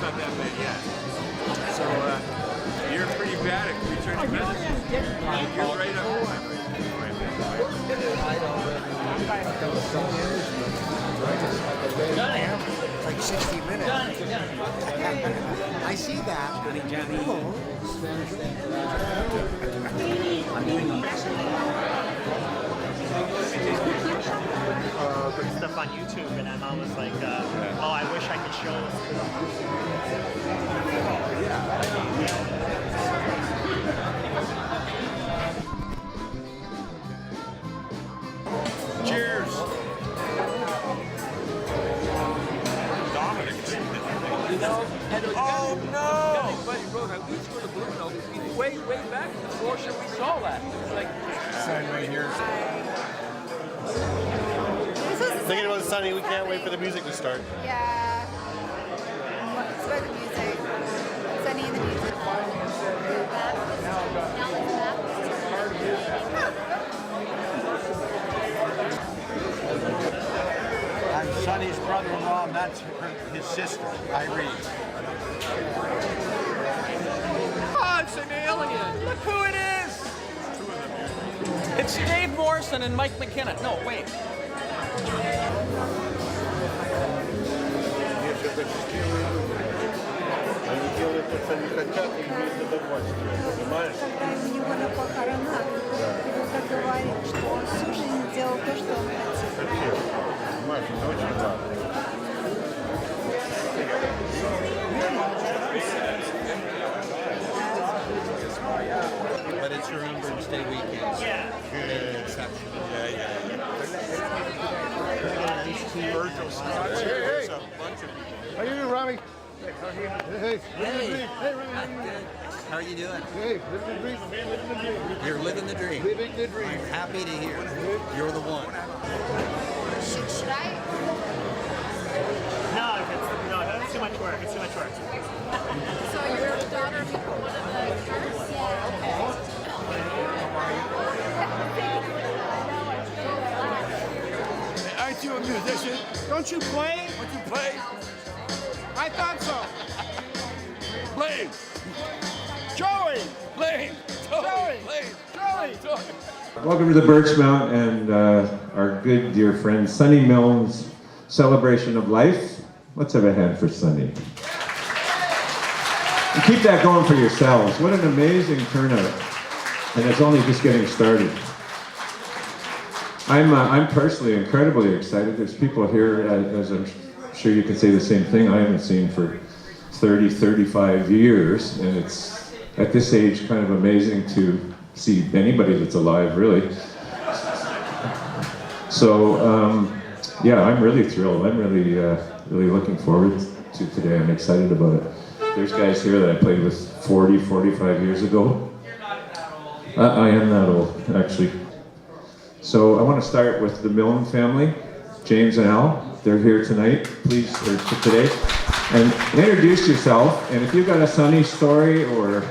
Not that bad yet. So you're pretty bad at returning messages. You're right up. It's like 60 minutes. I see that. I'm doing put stuff on YouTube, and I'm always like, oh, I wish I could show this. Cheers. Oh no! Buddy wrote, at least for the blue note, way back before we saw that. It's like Sign right here. Thinking about Sonny, we can't wait for the music to start. Yeah. It's about the music. Sonny and the music. I'm Sonny's brother-in-law, and that's his sister, Irene. oh, it's an alien. Look who it is. It's Dave Morrison and Mike McKenna. No, wait. Когда у него на похоронах, его так говорит, что он всю жизнь делал то, что он хотел. But it's Remembrance Day weekend. Yeah. Good exception. Birchmount. Hey. A bunch of people. How you doing, Robbie? Hey. How are you doing? Hey, living the dream. Living the dream. You're living the dream. Living the dream. I'm happy to hear. You're the one. Should I? No, it's too much work. It's too much work. So your daughter became one of the actors? Yeah. Okay. Aren't you a musician? Don't you play? Don't you play? I thought so. Play. Joey! Play. Joey! Play. Welcome to the Birchmount and our good dear friend Sonny Milne's celebration of life. Let's have a hand for Sonny. And keep that going for yourselves. What an amazing turnout. And it's only just getting started. I'm personally incredibly excited. There's people here, as I'm sure you can say the same thing, I haven't seen for 30, 35 years. And it's, at this age, kind of amazing to see anybody that's alive, really. So, yeah, I'm really thrilled. I'm really looking forward to today. I'm excited about it. There's guys here that I played with 40, 45 years ago. I am that old, actually. So I want to start with the Milne family, James and Al. They're here tonight, please, or today. And introduce yourself, and if you've got a Sonny story or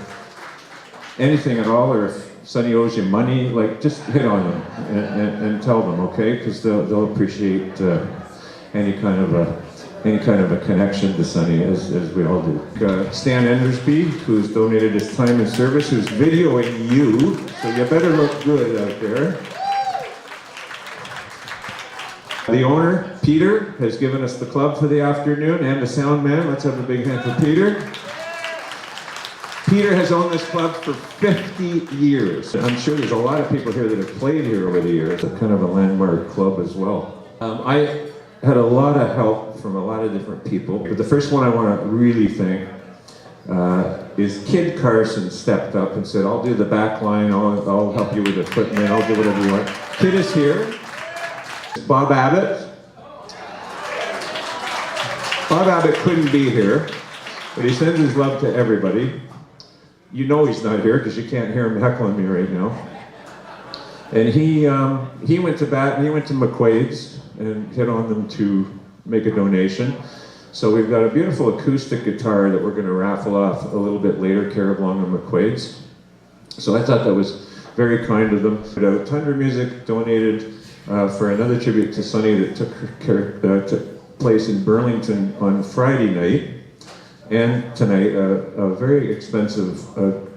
anything at all, or if Sonny owes you money, like, just hit on them and tell them, okay? Because they'll appreciate any kind of a connection to Sonny, as we all do. Stan Endersby, who's donated his time and service, who's videoing you, so you better look good out there. The owner, Peter, has given us the club for the afternoon, and the sound man. Let's have a big hand for Peter. Peter has owned this club for 50 years. I'm sure there's a lot of people here that have played here over the years. It's kind of a landmark club as well. I had a lot of help from a lot of different people, but the first one I want to really thank is Kid Carson stepped up and said, I'll do the back line, I'll help you with equipment, I'll do whatever you want. Kid is here. Bob Abbott. Bob Abbott couldn't be here, but he sends his love to everybody. you know he's not here because you can't hear him heckling me right now. And he went to bat, and he went to McQuaid's and hit on them to make a donation. So we've got a beautiful acoustic guitar that we're going to raffle off a little bit later, Carib Long and McQuaid's. So I thought that was very kind of them. Tundra Music donated for another tribute to Sonny that took place in Burlington on Friday night. And tonight, a very expensive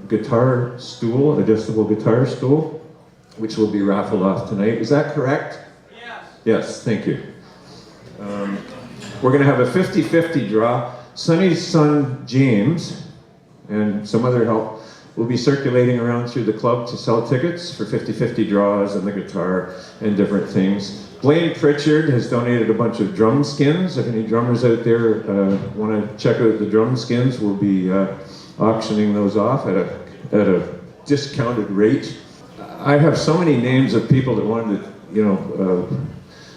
guitar stool, adjustable guitar stool, which will be raffled off tonight. Is that correct? Yes. Yes, thank you. We're going to have a 50-50 draw. Sonny's son, James, and some other help will be circulating around through the club to sell tickets for 50-50 draws and the guitar and different things. Blaine Pritchard has donated a bunch of drum skins. If any drummers out there want to check out the drum skins, we'll be auctioning those off at a discounted rate. I have so many names of people that wanted to,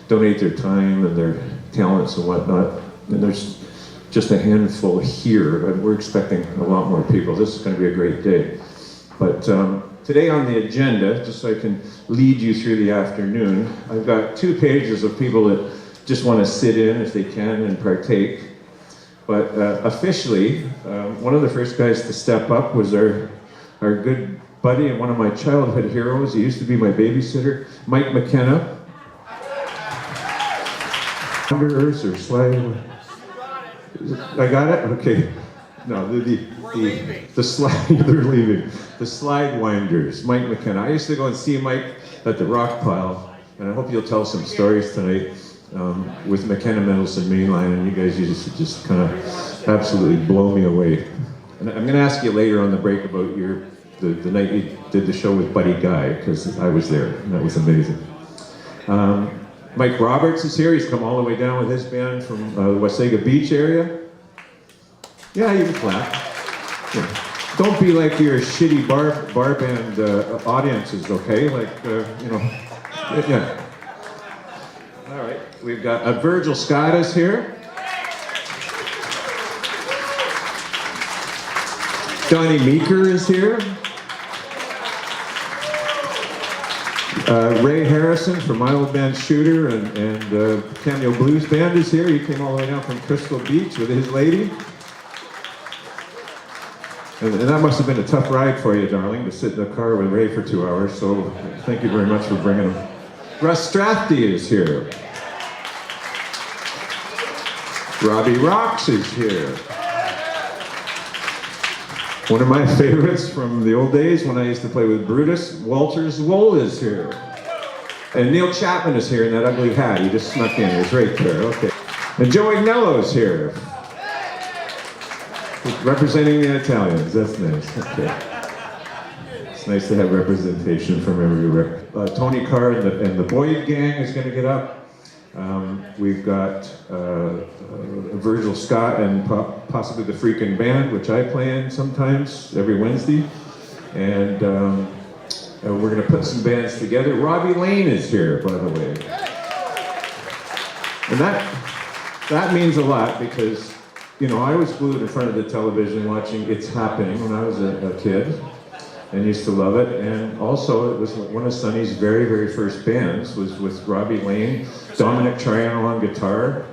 donate their time and their talents and whatnot, and there's just a handful here, and we're expecting a lot more people. This is going to be a great day. But today on the agenda, just so I can lead you through the afternoon, I've got 2 pages of people that just want to sit in if they can and partake. But officially, one of the first guys to step up was our good buddy and one of my childhood heroes. He used to be my babysitter, Mike McKenna. Wanderers or slide. I got it? Okay. No, the slide, they're leaving. The slide winders, Mike McKenna. I used to go and see Mike at the rock pile, and I hope you'll tell some stories tonight with McKenna Mendelsohn Mainline, and you guys used to just kind of absolutely blow me away. And I'm going to ask you later on the break about the night you did the show with Buddy Guy, because I was there, and that was amazing. Mike Roberts is here. He's come all the way down with his band from the Wasaga Beach area. Yeah, you can clap. Yeah. Don't be like your shitty bar band audiences, okay? Yeah. All right, we've got Virgil Scott is here. Donnie Meeker is here. Ray Harrison from my old band Shooter and Cameo Blues Band is here. He came all the way down from Crystal Beach with his lady. And that must have been a tough ride for you, darling, to sit in the car with Ray for 2 hours, so thank you very much for bringing him. Russ Strathty is here. Robbie Rocks is here. One of my favorites from the old days when I used to play with Brutus, Walters Wool is here. And Neil Chapman is here in that ugly hat. He just snuck in. He's right there. Okay. And Joe Agnello's here. Representing the Italians. That's nice. Okay. It's nice to have representation from everywhere. Tony Carr and the Boyd Gang is going to get up. We've got Virgil Scott and possibly the Freakin' Band, which I play in sometimes every Wednesday. And we're going to put some bands together. Robbie Lane is here, by the way. And that means a lot because, I was glued in front of the television watching It's Happening when I was a kid and used to love it. And also, it was one of Sonny's very, very first bands was with Robbie Lane, Dominic Triano on guitar,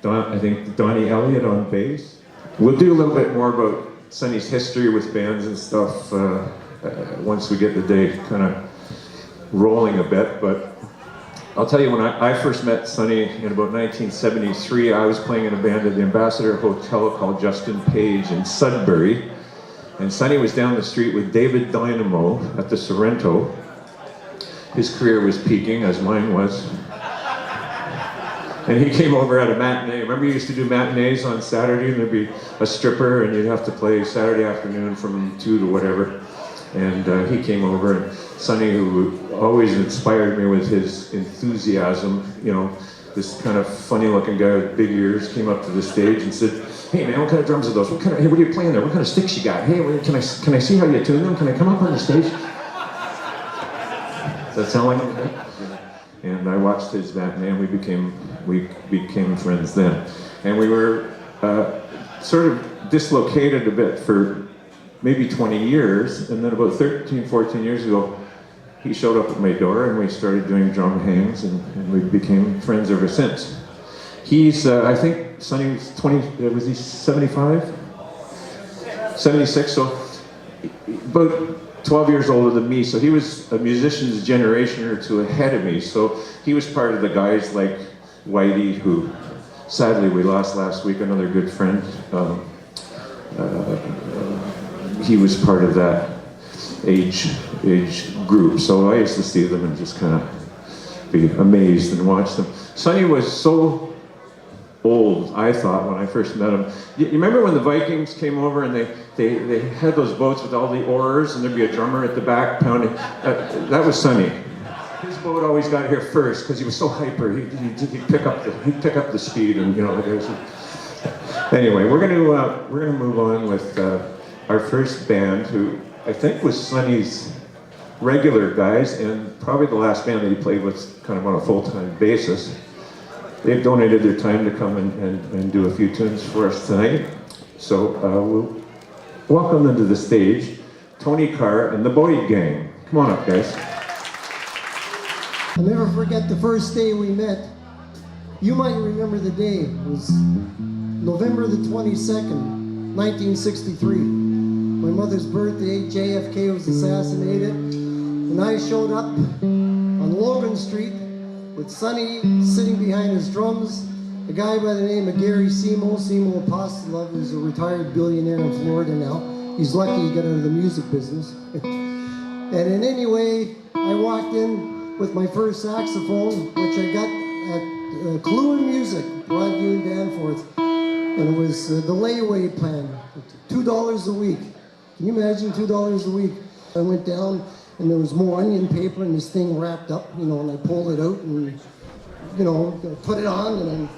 I think Donnie Elliott on bass. We'll do a little bit more about Sonny's history with bands and stuff once we get the day kind of rolling a bit. But I'll tell you, when I first met Sonny in about 1973, I was playing in a band at the Ambassador Hotel called Justin Page in Sudbury. And Sonny was down the street with David Dynamo at the Sorrento. His career was peaking, as mine was. And he came over at a matinee. Remember you used to do matinees on Saturday, and there'd be a stripper, and you'd have to play Saturday afternoon from 2 to whatever. And he came over, and Sonny, who always inspired me with his enthusiasm, this kind of funny-looking guy with big ears, came up to the stage and said, "Hey man, what kind of drums are those? Hey, what are you playing there? What kind of sticks you got? Hey, can I see how you tune them? Can I come up on the stage?" Does that sound like him? And I watched his matinee, and we became friends then. And we were sort of dislocated a bit for maybe 20 years, and then about 13, 14 years ago, he showed up at my door and we started doing drum hangs, and we became friends ever since. He's, I think Sonny was 20, was he 75? 76, so about 12 years older than me, so he was a musician's generation or two ahead of me, so he was part of the guys like Whitey, who sadly we lost last week, another good friend. He was part of that age group, so I used to see them and just kind of be amazed and watch them. Sonny was so old, I thought, when I first met him. You remember when the Vikings came over and they had those boats with all the oars and there'd be a drummer at the back pounding? That was Sonny. His boat always got here first because he was so hyper. He'd pick up the speed, and you know. Anyway, we're gonna move on with our first band, who I think was Sonny's regular guys, and probably the last band that he played with kind of on a full-time basis. They've donated their time to come and do a few tunes for us tonight. So we'll welcome them to the stage, Tony Carr and the Boyd Gang. Come on up, guys. I'll never forget the first day we met. You might remember the day. It was November the 22nd, 1963. My mother's birthday. JFK was assassinated. And I showed up on Logan Street with Sonny sitting behind his drums, a guy by the name of Gary Simo Apostolov, who's a retired billionaire in Florida now. He's lucky he got out of the music business. And in any way, I walked in with my first saxophone, which I got at Clue in Music, Broadview and Danforth. And it was the layaway plan, $2 a week. Can you imagine $2 a week? I went down and there was more onion paper and this thing wrapped up, you know, and I pulled it out and, you know, put it on, and I'm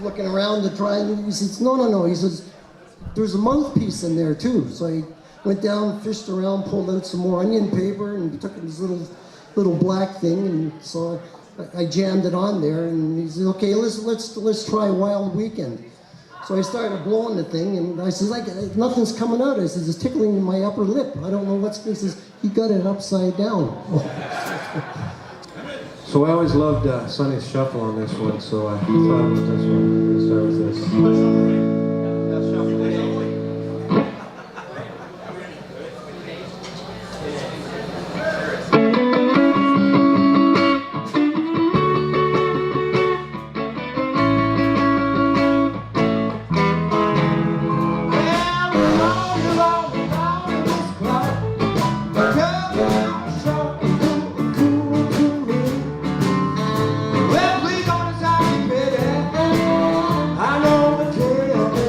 looking around to try, and he says, no. He says, there's a mouthpiece in there too. So I went down, fished around, pulled out some more onion paper, and took this little black thing, and so I jammed it on there, and he said, okay, let's try Wild Weekend. So I started blowing the thing, and I says, nothing's coming out. I says, it's tickling my upper lip. I don't know what's. He says, he got it upside down. So I always loved Sonny's shuffle on this one, so I thought about this one. We're gonna start with this. I know the tale.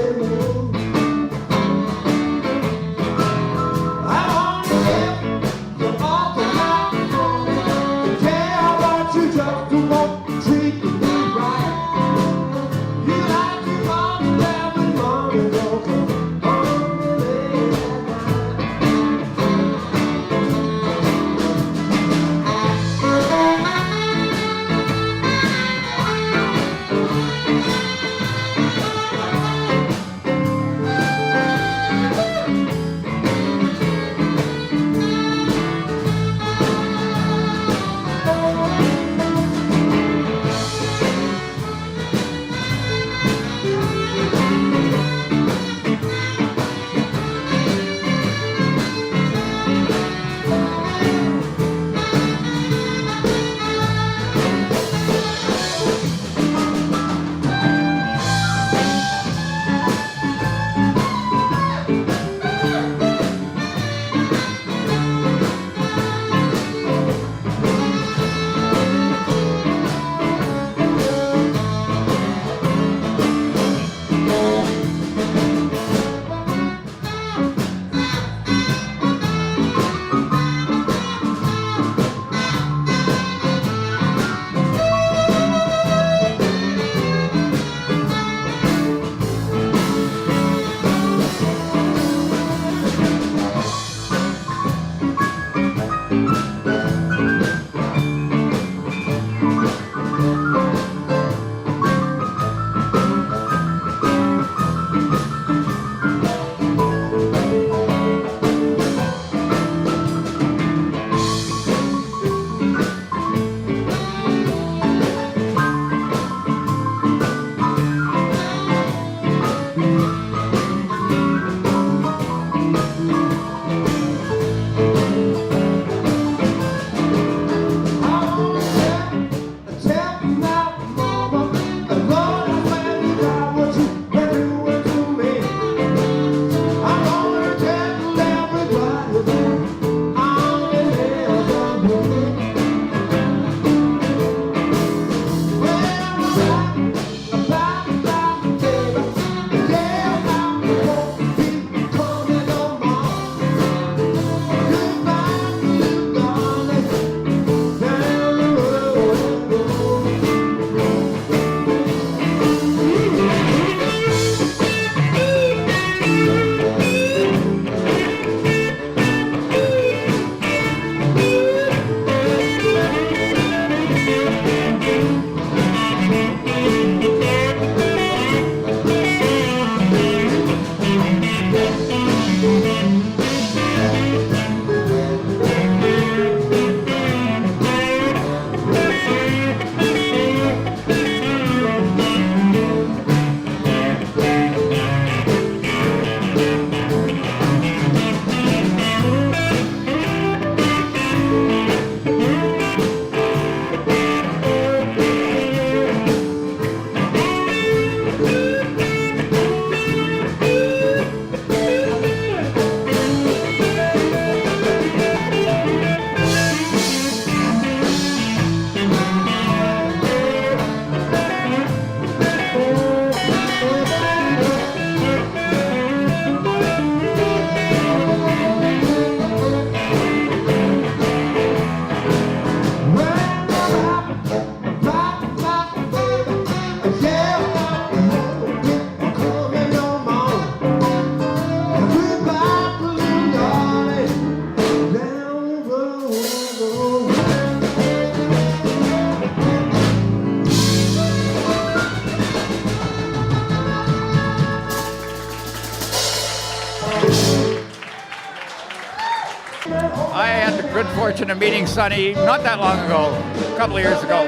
I had the good fortune of meeting Sonny not that long ago, a couple of years ago,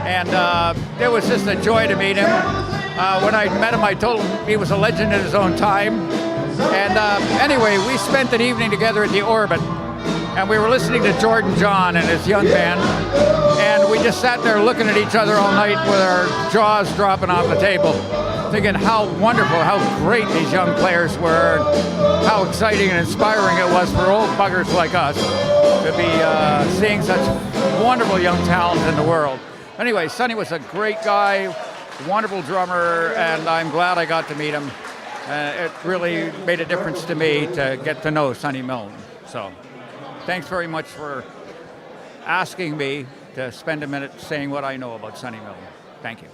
and it was just a joy to meet him. When I met him, I told him he was a legend in his own time. And anyway, we spent an evening together at the Orbit, and we were listening to Jordan John and his young band, and we just sat there looking at each other all night with our jaws dropping off the table, thinking how wonderful, how great these young players were, how exciting and inspiring it was for old buggers like us to be seeing such wonderful young talent in the world. Anyway, Sonny was a great guy, wonderful drummer, and I'm glad I got to meet him. It really made a difference to me to get to know Sonny Milne. So, thanks very much for asking me to spend a minute saying what I know about Sonny Milne. Thank you.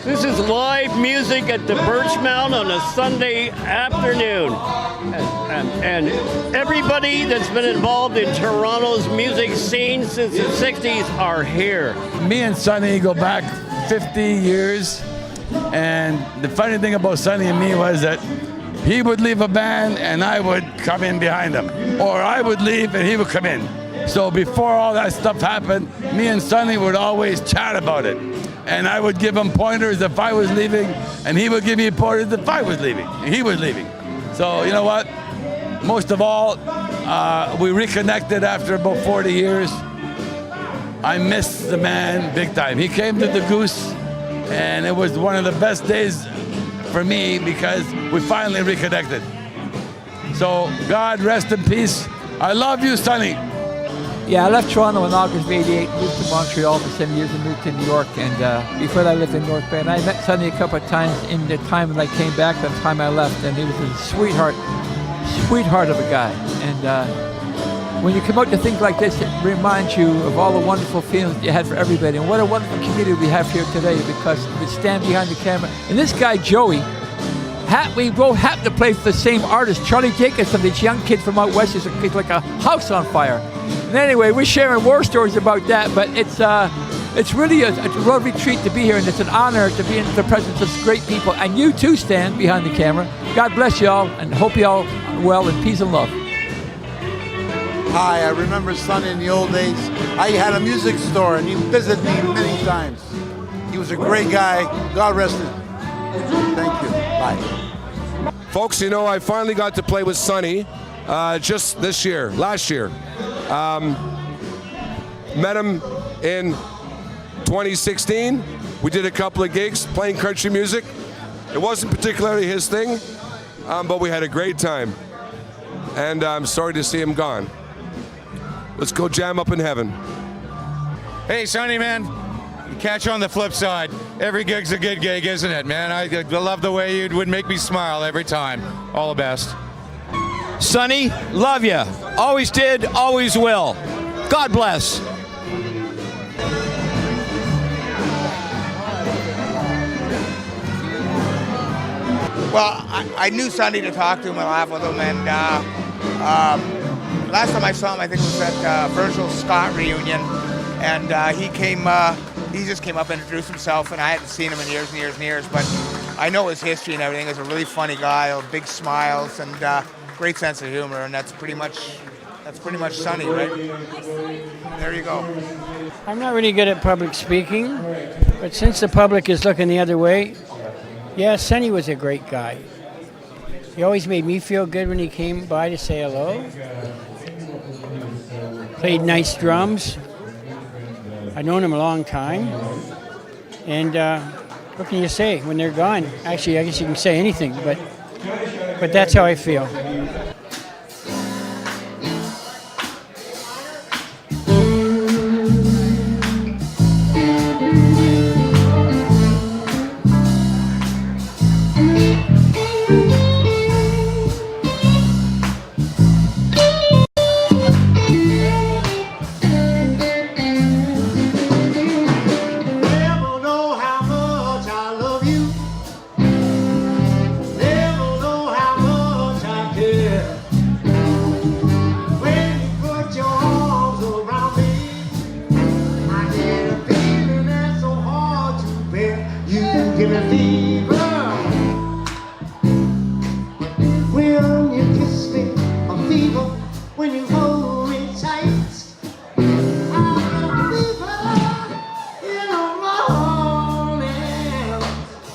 This is live music at the Birchmount on a Sunday afternoon. And everybody that's been involved in Toronto's music scene since the 60s are here. Me and Sonny go back 50 years. And the funny thing about Sonny and me was that he would leave a band and I would come in behind him. Or I would leave and he would come in. So before all that stuff happened, me and Sonny would always chat about it. And I would give him pointers if I was leaving, and he would give me pointers if I was leaving, and he was leaving. So you know what? Most of all, we reconnected after about 40 years. I miss the man big time. He came to the Goose, and it was one of the best days for me because we finally reconnected. So God rest in peace. I love you, Sonny. Yeah, I left Toronto in August of '88, moved to Montreal for 7 years and moved to New York. And before that, I lived in North Bay. And I met Sonny a couple of times in the time when I came back and the time I left. And he was a sweetheart of a guy. And when you come out to things like this, it reminds you of all the wonderful feelings that you had for everybody. And what a wonderful community we have here today because we stand behind the camera. And this guy, Joey, we both happen to play for the same artist, Charlie Jacobson, this young kid from out west. He's like a house on fire. And anyway, we're sharing war stories about that, but it's really a lovely treat to be here, and it's an honor to be in the presence of great people. And you too, Stan, behind the camera. God bless you all, and hope you all are well in peace and love. Hi, I remember Sonny in the old days. I had a music store, and he visited me many times. He was a great guy. God rest him. Thank you. Bye. Folks, you know, I finally got to play with Sonny just last year. Met him in 2016. We did a couple of gigs playing country music. It wasn't particularly his thing, but we had a great time. And I'm sorry to see him gone. Let's go jam up in heaven. Hey, Sonny, man. Catch you on the flip side. Every gig's a good gig, isn't it, man? I love the way you would make me smile every time. All the best. Sonny, love you. Always did, always will. God bless. Well, I knew Sonny to talk to him and laugh with him, and last time I saw him, I think it was at Virgil Scott reunion, and he just came up and introduced himself, and I hadn't seen him in years and years and years, but I know his history and everything. He's a really funny guy, with big smiles, and great sense of humor, and that's pretty much Sonny, right? There you go. I'm not really good at public speaking, but since the public is looking the other way, yeah, Sonny was a great guy. He always made me feel good when he came by to say hello. Played nice drums. I've known him a long time. And what can you say when they're gone? Actually, I guess you can say anything, but that's how I feel. Never know how much I care. when you hold me tight. I got fever in the morning,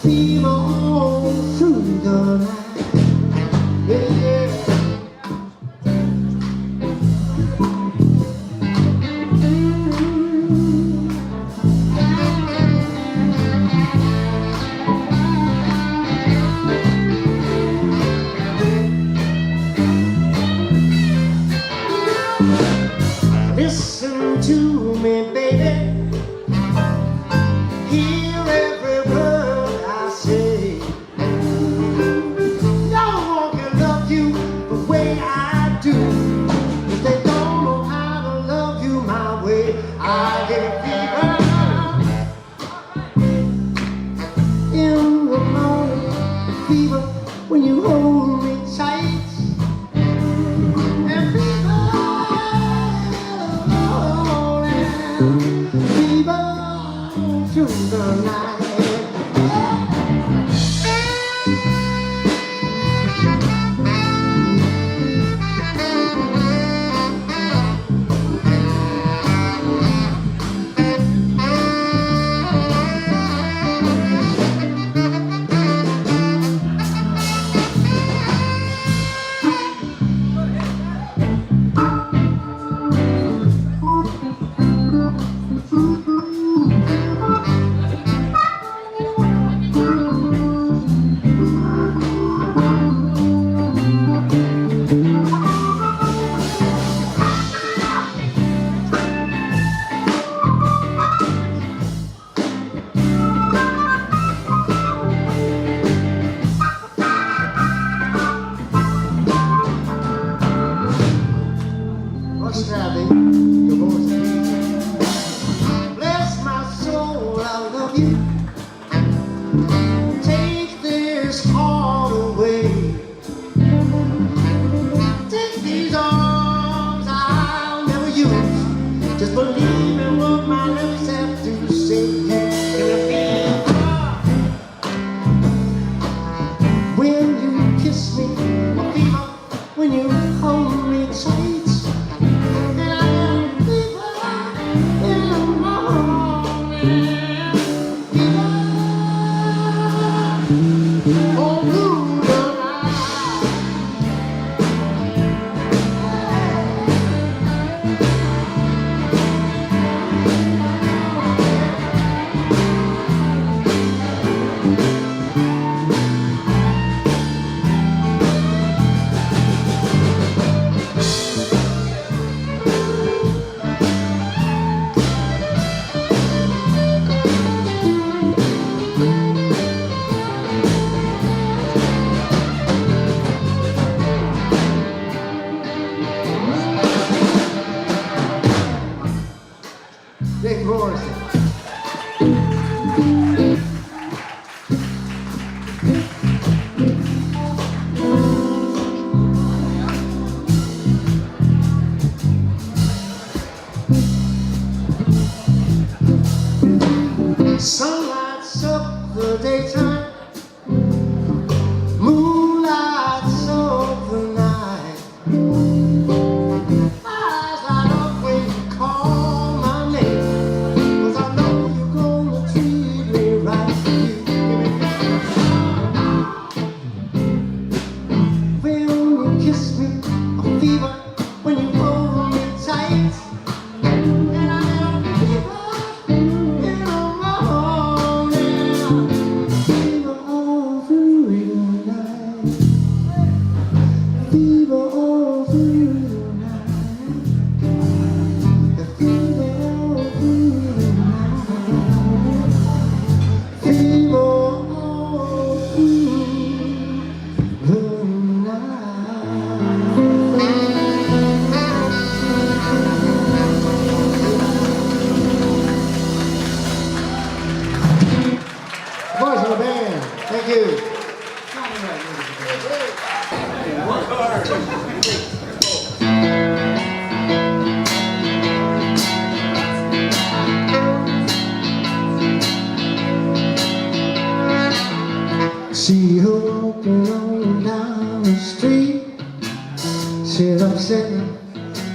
fever all through the night. Yeah. Listen to me, baby. Hear every word I say. No one can love you the way I do. If they don't know how to love you my way, I get fever in the morning, fever when you hold me tight. And fever through the night. Bless my soul, I love you. Take this heart away. Take these arms I'll never use. Just believe in what my lips have to say. When you kiss me, a fever when you hold me tight. Big roars. Sun lights up the daytime, moon lights up the night. Eyes light up when you call my name, 'cause I know you're gonna treat me right. When you kiss me, a fever when you hold me tight. And I have a fever in the morning.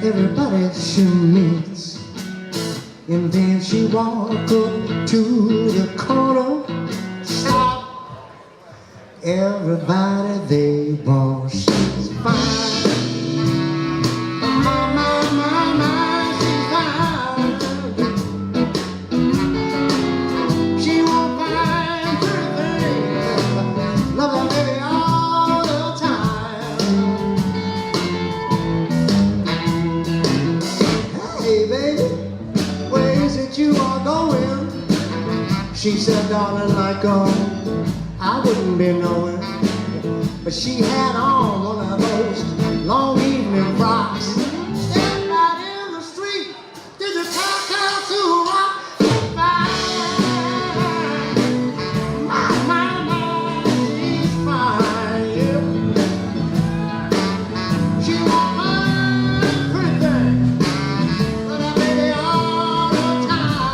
everybody she meets. And then she walk up to the corner. Stop. Everybody they want, she's fine. She said, darling, like I wouldn't be knowing. But she had on one of those long evening frocks. Stepped out in the street, did the cocktail to rock. My, she's fine, yeah. She won't mind pretty thing, but I baby all the time.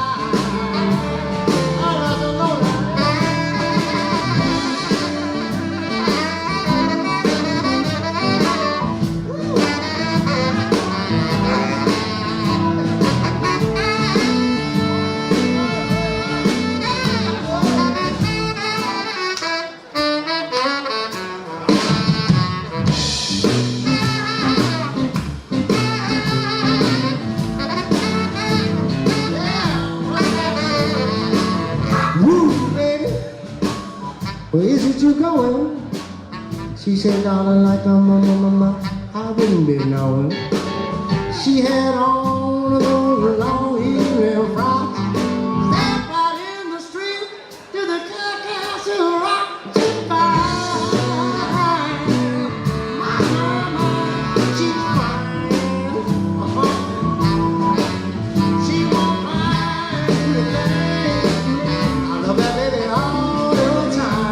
Where is it you going? She said, darling, like I wouldn't be knowing. She had on those long evening frocks. Stepped out in the street to the cocktail rock. She's fine. She's fine. She won't mind anything. I love that baby all the time.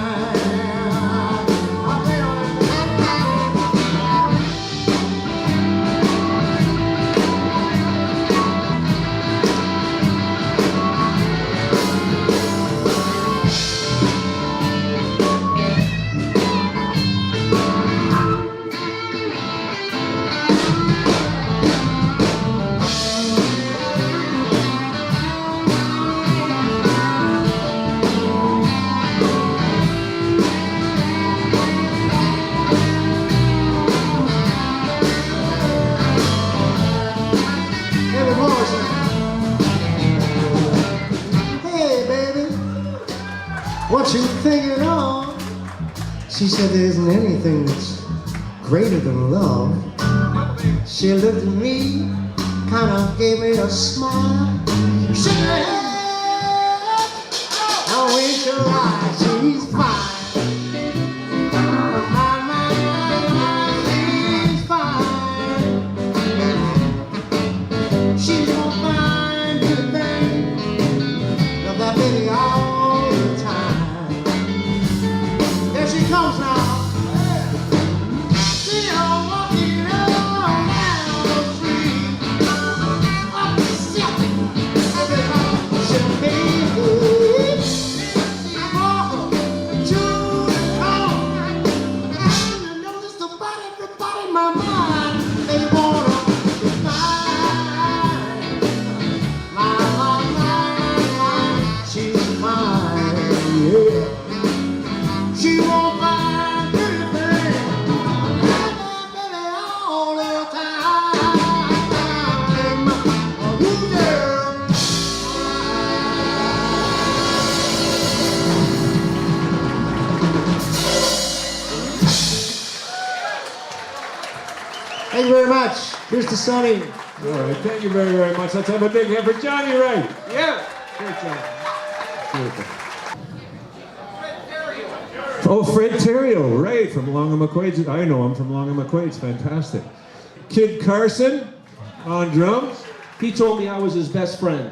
What you thinking of? She said there isn't anything that's greater than love. She looked at me, kind of gave me a smile. Shook her head, and winked her eyes. She's fine. She's fine. She's gonna find good thing. Love that baby all the time. There she comes now. See her walking around the street. Up the steps, everybody should be good. She's walking to the corner. I notice about everybody in my mind. They wanna be mine. My, she's mine, yeah. She won't find anything. Baby, all the time. Ooh, girl. Thank you very much. Here's to Sonny. All right, thank you very, very much. Let's have a big hand for Johnny Wright. Yeah. Great job. Beautiful. Oh, Fred Terrio, right, from Long and McQuaid's. I know him from Long and McQuaid's, fantastic. Kid Carson on drums. He told me I was his best friend.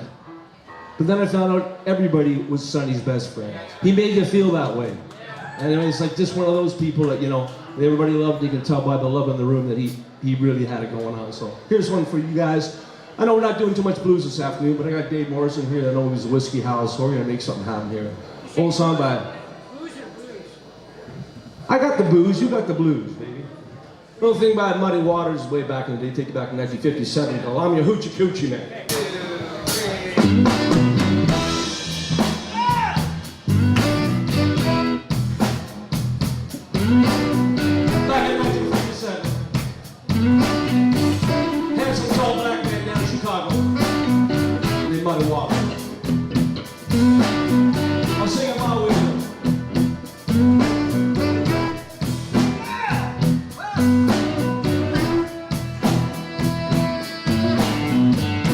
But then I found out everybody was Sonny's best friend. He made you feel that way. And it's like just one of those people that, you know, everybody loved. You can tell by the love in the room that he really had it going on. So here's one for you guys. I know we're not doing too much blues this afternoon, but I got Dave Morrison here. I know he's a whiskey house, so we're gonna make something happen here. Old song by... I got the booze, you got the blues, baby. Little thing by Muddy Waters way back in the day, take you back in 1957, called I'm Your Hoochie Coochie Man. Back in 1957, handsome tall black man down in Chicago, named Muddy Waters. I'll sing it my way.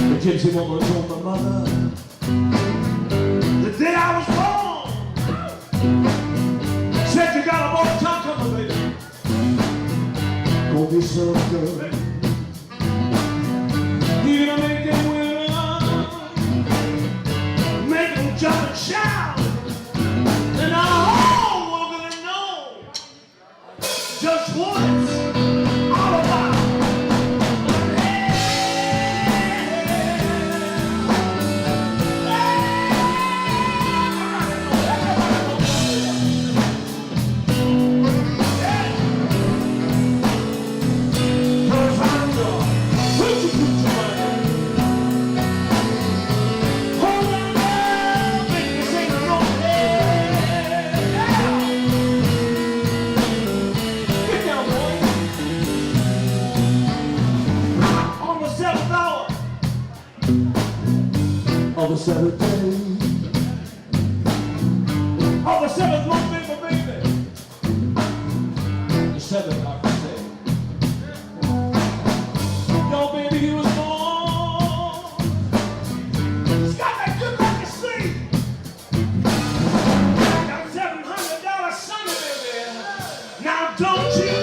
The gypsy woman told my mother the day I was born, said you got a more time coming, baby. Gonna be so good. You gonna make them women, make them jump and shout, and all we're gonna know just what it's all about. On the seventh day, on the seventh month, baby, the seventh, I can say. Yo, baby, he was born. He's got that good luck to see. Got $700 Sonny, baby. Now don't you?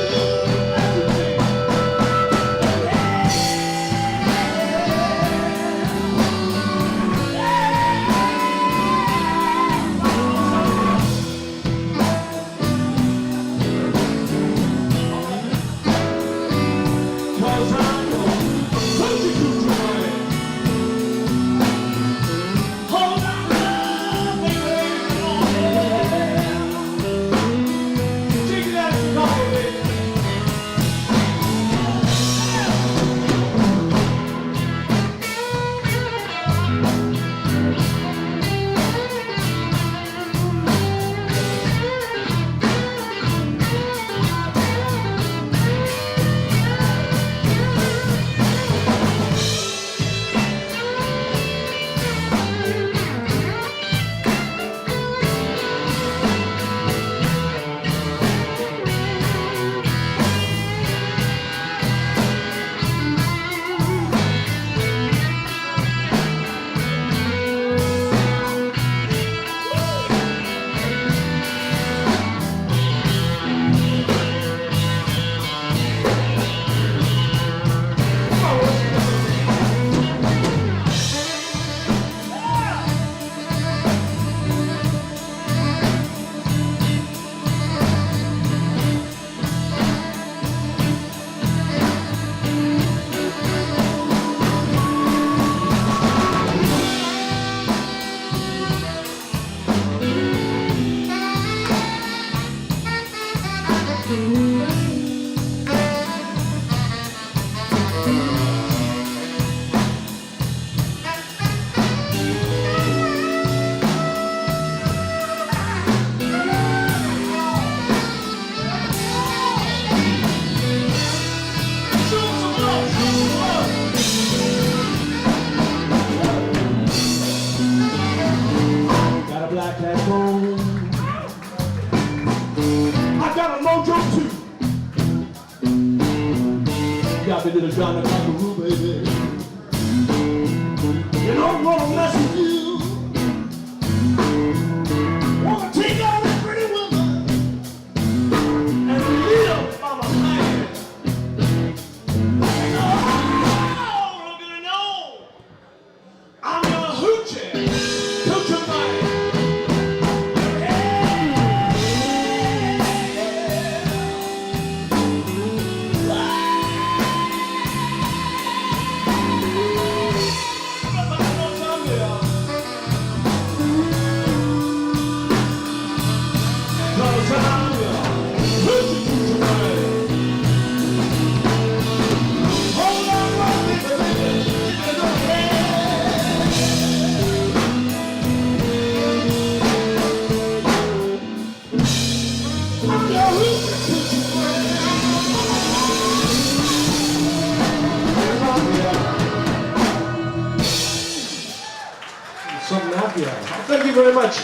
Got me little Johnny Kangaroo, baby. You know I'm gonna mess with you. Wanna take all that pretty woman and live on a man. Oh, look at it, no. I'm gonna hoochie, hoochie man. Fuck yeah. Thank you very much.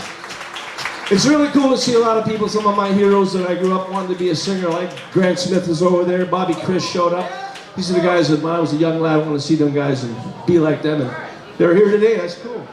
It's really cool to see a lot of people, some of my heroes that I grew up wanting to be a singer, like Grant Smith is over there, Bobby Chris showed up. These are the guys that when I was a young lad, I wanted to see them guys and be like them, and they're here today, that's cool.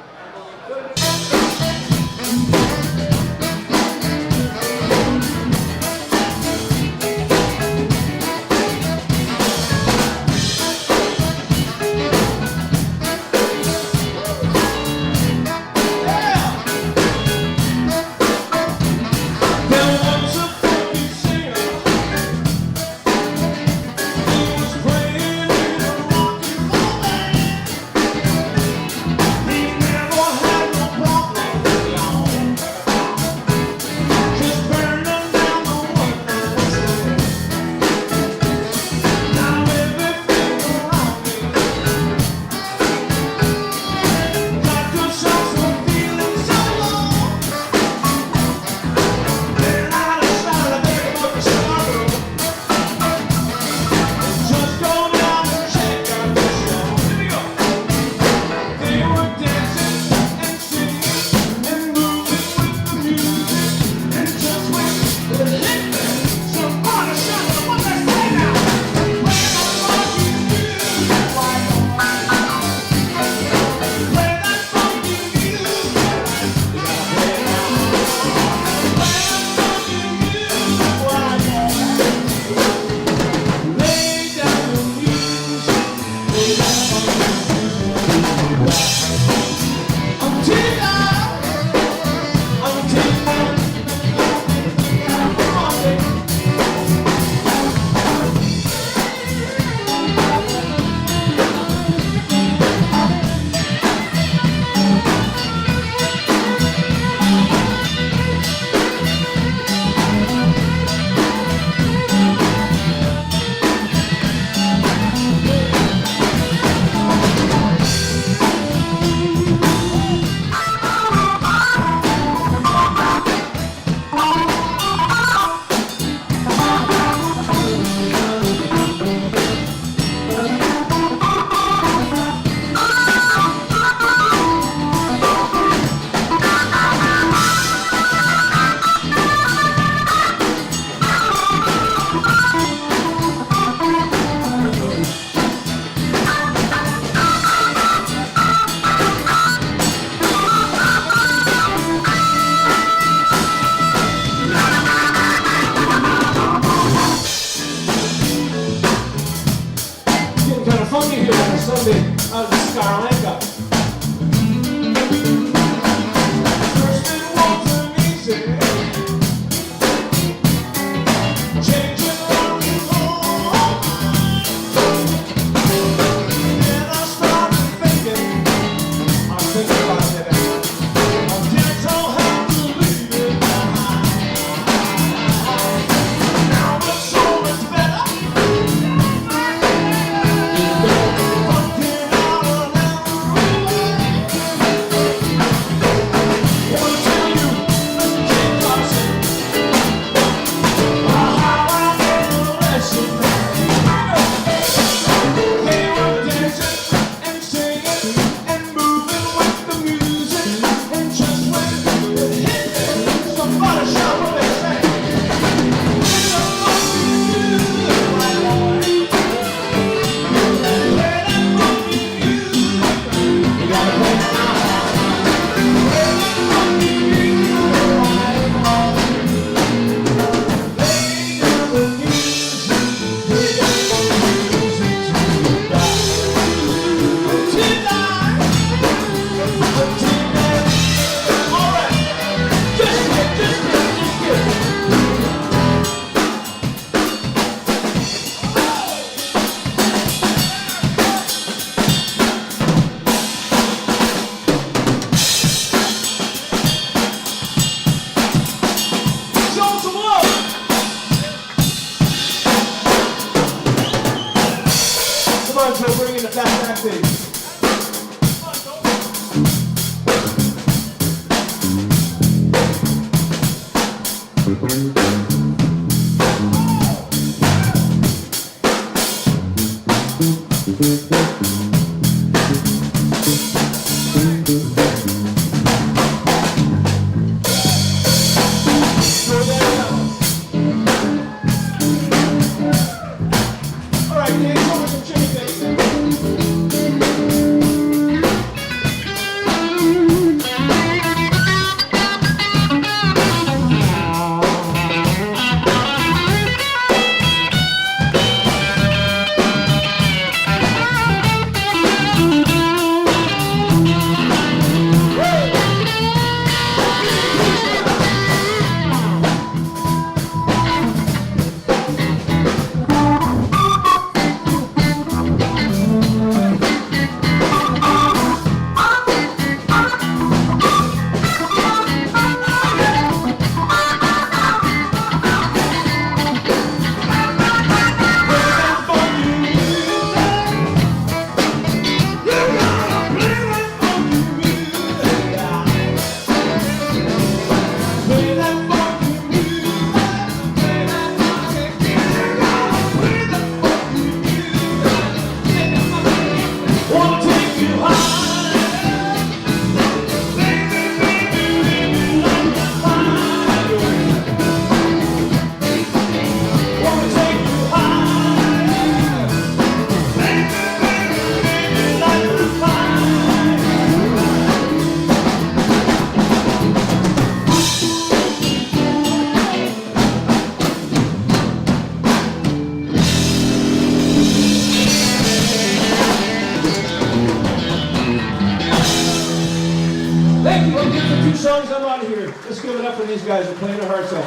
songs, I'm out of here. Let's give it up for these guys. They're playing their hearts out.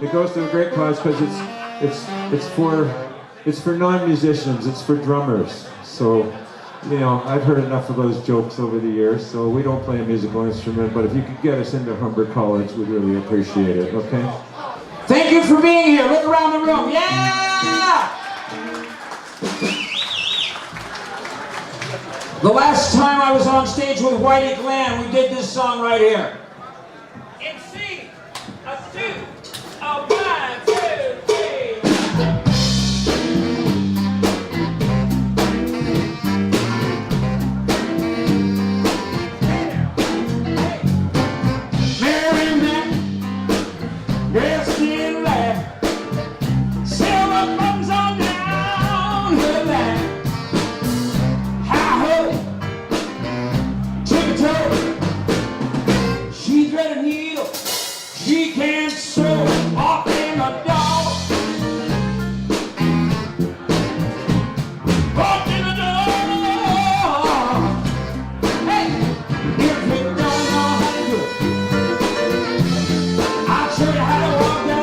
It goes to a great cause because it's for non-musicians. It's for drummers. So, you know, I've heard enough of those jokes over the years. So we don't play a musical instrument, but if you could get us into Humber College, we'd really appreciate it. Okay. Thank you for being here. Look around the room. Yeah! The last time I was on stage with Whitey Glenn, we did this song right here. In C, a 2, a 1, 2, 3. Mary Mac, girl still laugh. Silver buttons on down her back. Hi-ho, tippy toe. She thread a needle, she can't sew. Walk in the door. Walk in the door. Hey, if you don't know how to do it, I'll show you how to walk down.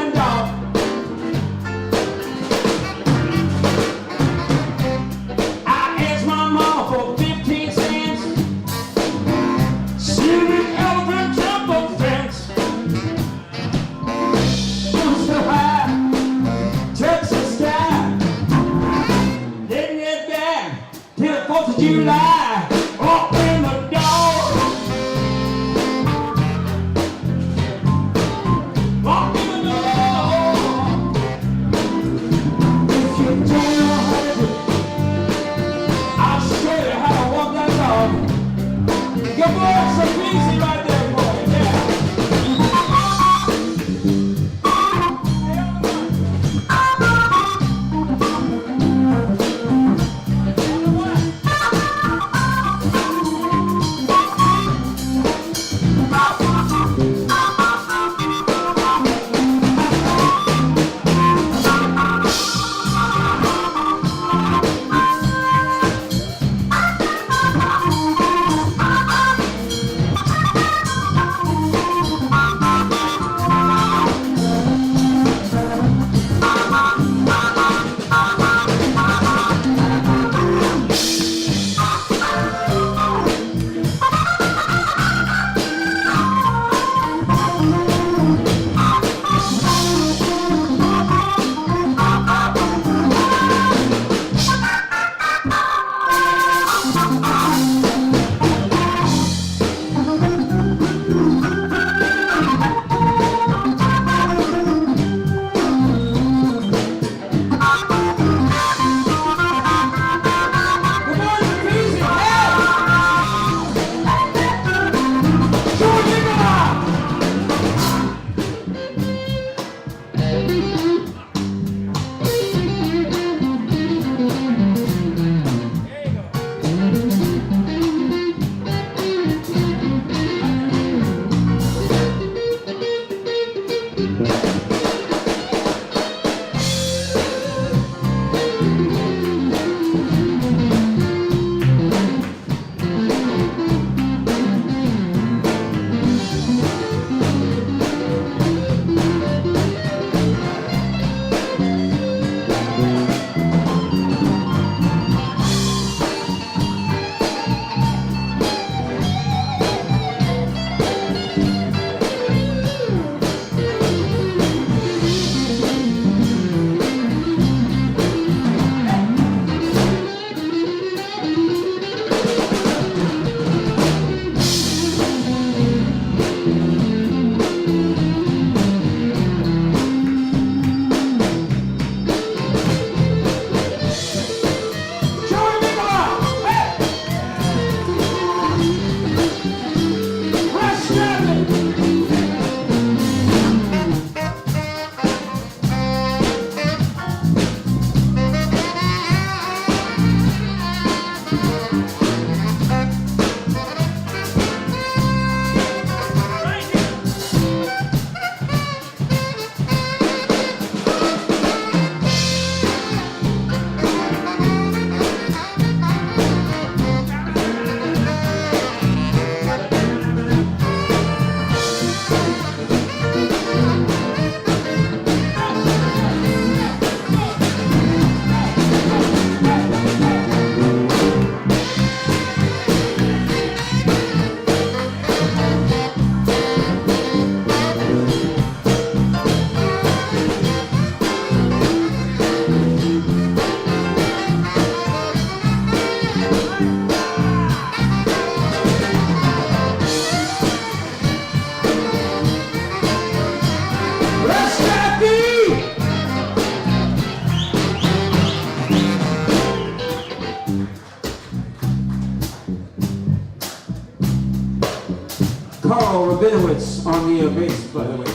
Linowitz on the bass, by the way.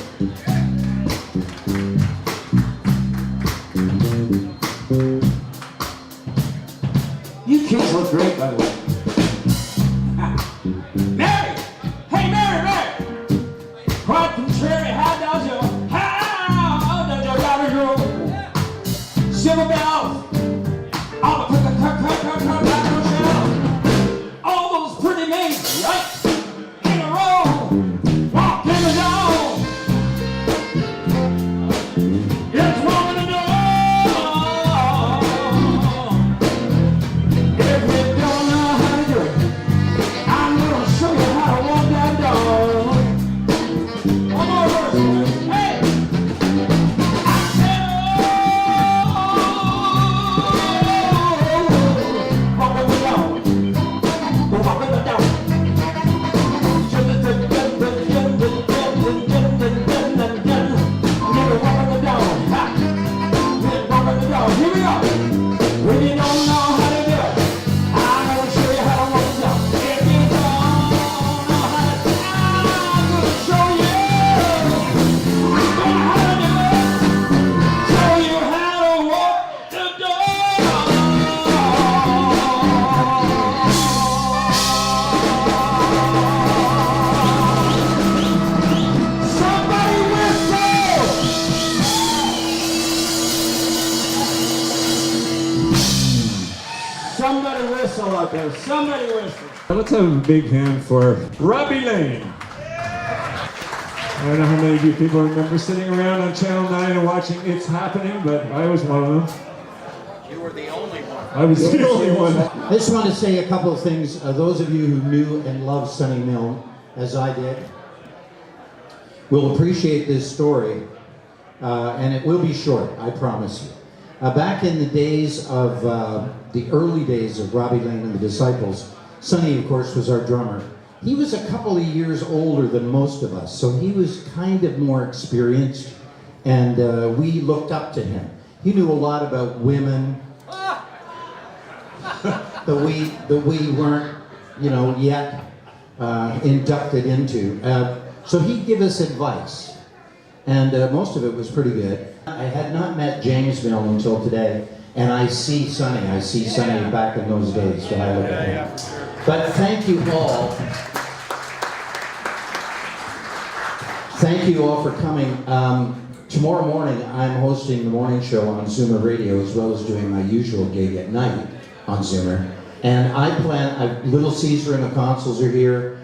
You kids look great, by the way. Mary! Hey, Mary! Quite contrary, how does your daughter go? Silver bells! All the all those pretty maids, right in a row, walk in the door. It's woman in the door. If you don't know how to do it, I'm gonna show you how to walk that door. One more verse, hey. I said, walk in the door. Walk in the door. Here we go. When you don't know how to do it, I'm gonna show you how to walk it down. If you don't know how to do it, I'm gonna show you how to do it. Show you how to walk the door. Somebody whistle. Somebody whistle out there. Somebody whistle. Let's have a big hand for Robbie Lane. I don't know how many of you people remember sitting around on Channel 9 and watching It's Happening, but I was one of them. You were the only one. I was the only one. I just want to say a couple of things. Those of you who knew and loved Sonny Milne, as I did, will appreciate this story, and it will be short, I promise you. Back in the days of, the early days of Robbie Lane and the Disciples, Sonny, of course, was our drummer. He was a couple of years older than most of us, so he was kind of more experienced, and we looked up to him. He knew a lot about women that we weren't, yet inducted into. So he'd give us advice, and most of it was pretty good. I had not met James Milne until today, and I see Sonny back in those days when I look at him. But thank you all. Thank you all for coming. Tomorrow morning, I'm hosting the morning show on Zoomer Radio, as well as doing my usual gig at night on Zoomer. And I plan, Little Caesar and the Consuls are here.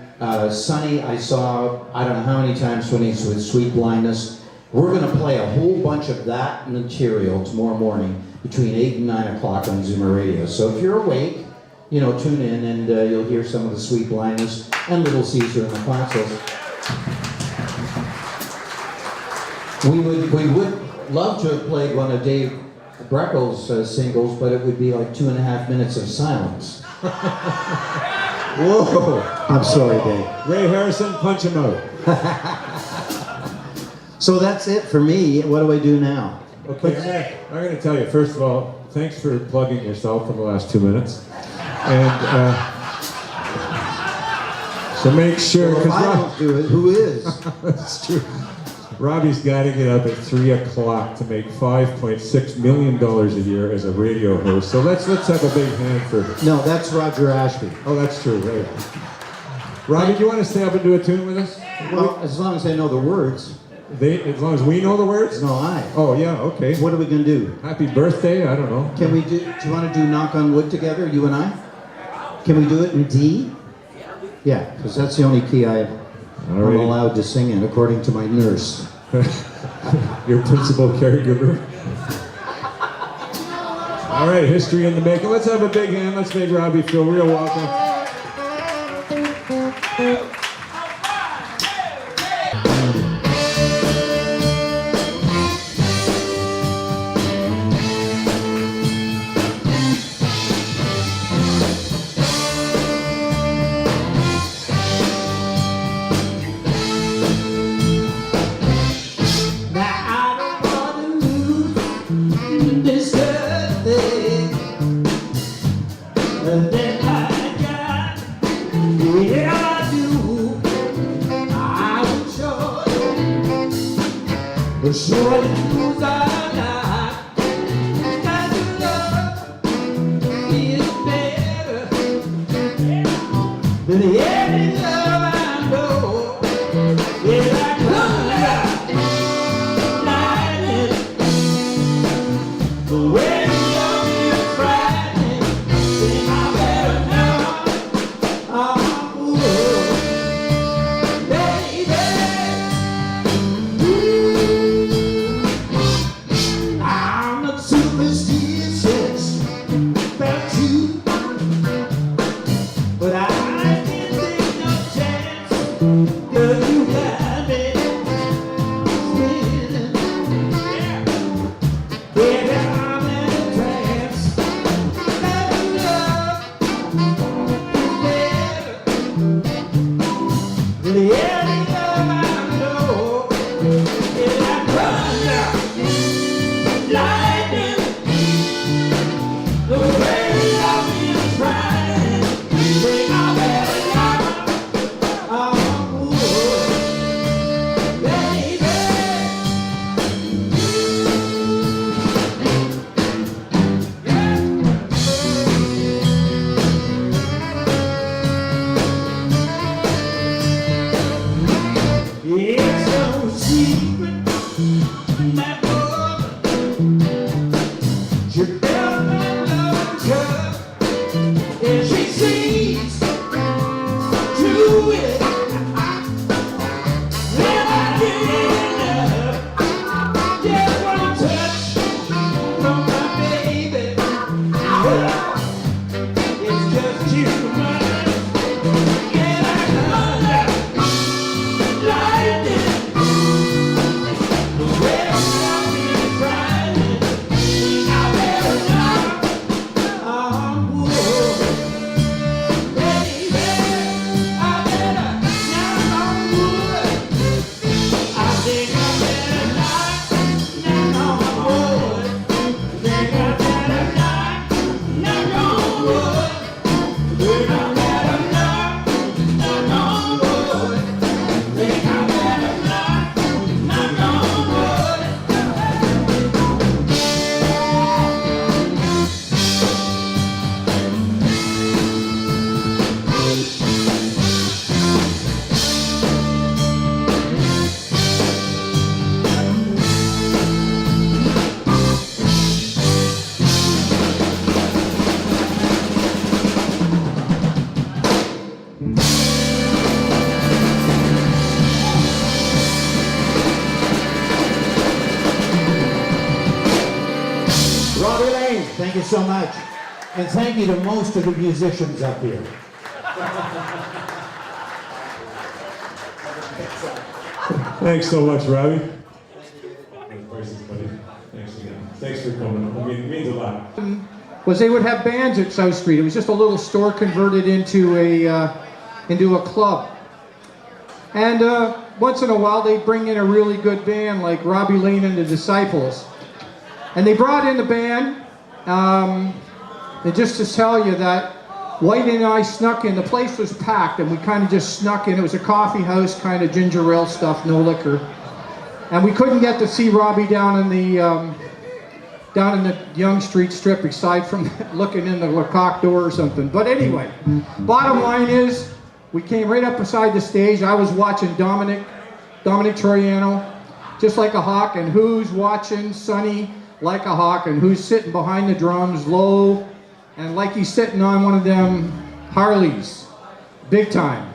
Sonny, I saw, I don't know how many times when he's with Sweet Blindness. We're going to play a whole bunch of that material tomorrow morning between 8 and 9 o'clock on Zoomer Radio. So if you're awake, tune in and you'll hear some of the Sweet Blindness and Little Caesar and the Consuls. We would love to have played one of Dave Breckels' singles, but it would be like 2.5 minutes of silence. Whoa! I'm sorry, Dave. Ray Harrison, punch him out. So that's it for me. What do I do now? Okay, I'm going to tell you, first of all, thanks for plugging yourself for the last 2 minutes. And so make sure, well, if I don't do it, who is? That's true. Robbie's got to get up at 3 o'clock to make $5.6 million a year as a radio host. So let's have a big hand for this. No, that's Roger Ashby. Oh, that's true, right. Robbie, do you want to stay up and do a tune with us? Well, as long as I know the words. As long as we know the words? No, I. Oh, yeah, okay. What are we going to do? Happy birthday? I don't know. Can we do you want to do Knock on Wood together, you and I? Can we do it in D? Yeah, because that's the only key I'm allowed to sing in, according to my nurse. Your principal caregiver. All right, history in the making. Let's have a big hand. Let's make Robbie feel real welcome. Yeah, I do. Thank you so much. And thank you to most of the musicians up here. Thanks so much, Robbie. Thanks again. Thanks for coming. It means a lot. Was they would have bands at South Street. It was just a little store converted into a club. And once in a while they'd bring in a really good band like Robbie Lane and the Disciples. And they brought in the band, and just to tell you that White and I snuck in. The place was packed and we kind of just snuck in. It was a coffee house, kind of ginger ale stuff, no liquor. And we couldn't get to see Robbie down in the Yonge Street Strip, aside from looking in the Lecoq door or something. But anyway, bottom line is, we came right up beside the stage. I was watching Dominic Troiano, just like a hawk, and who's watching Sonny like a hawk, and who's sitting behind the drums low, and like he's sitting on one of them Harleys, big time.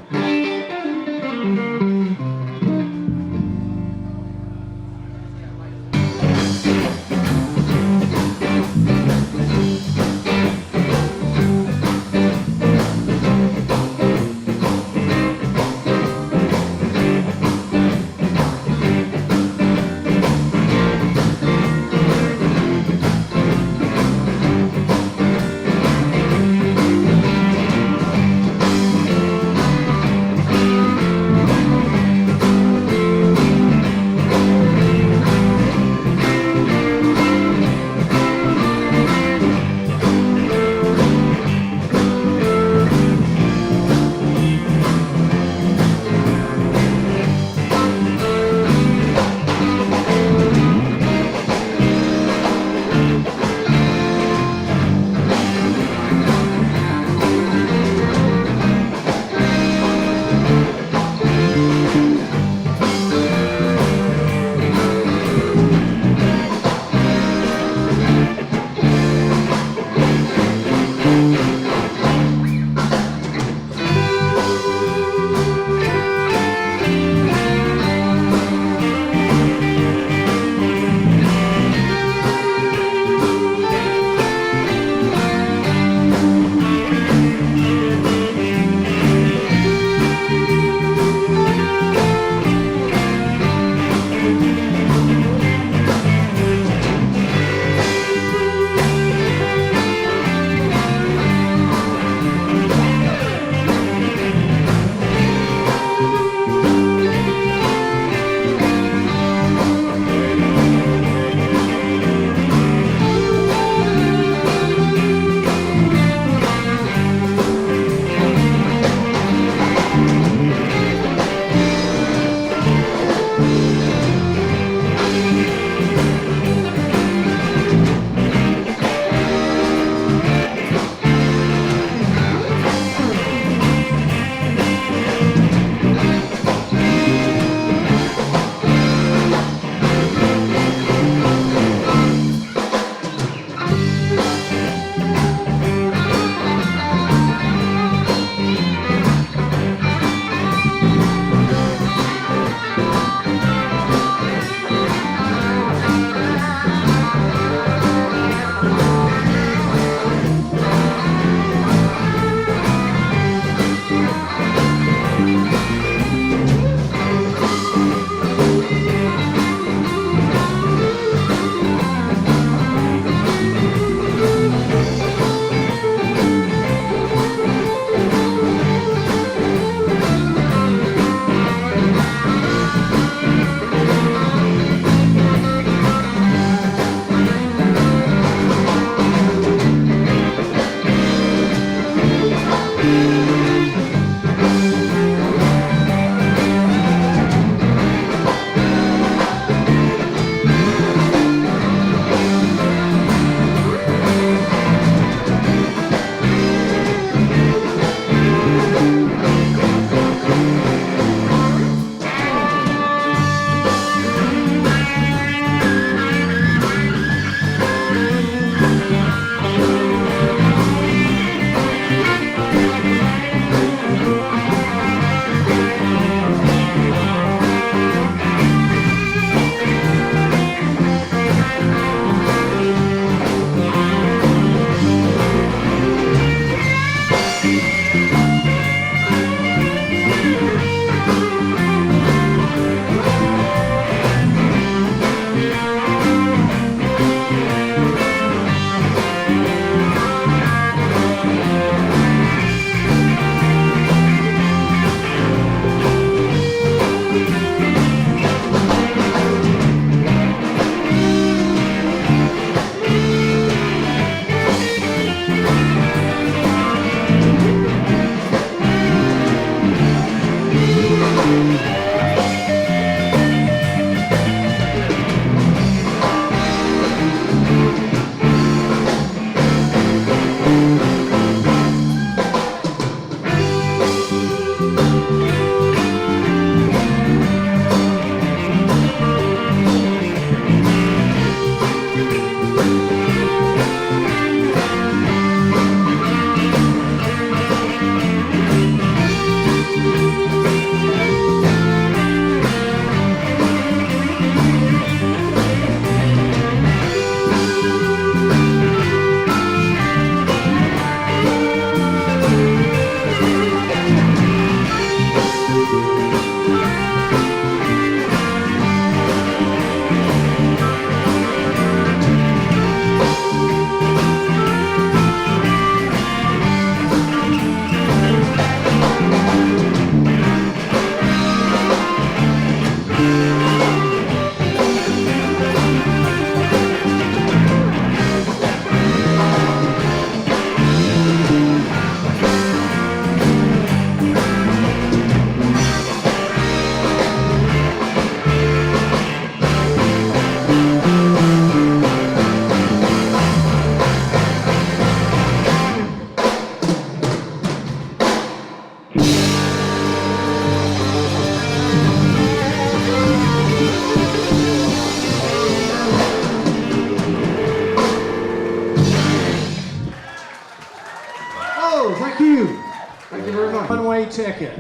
one-way ticket.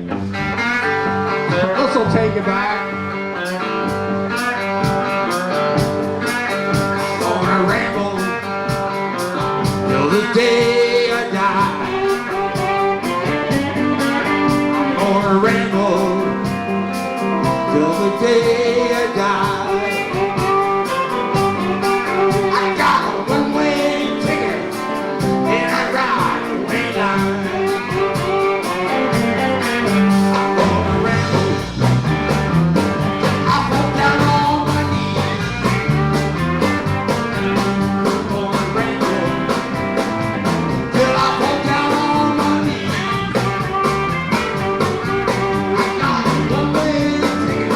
This'll take you back. Gonna ramble till the day I die. Gonna ramble till the day I die. I got a one-way ticket and I ride the way line. I'm gonna ramble. I fall down on my knees. I'm gonna ramble till I fall down on my knees. I got a one-way ticket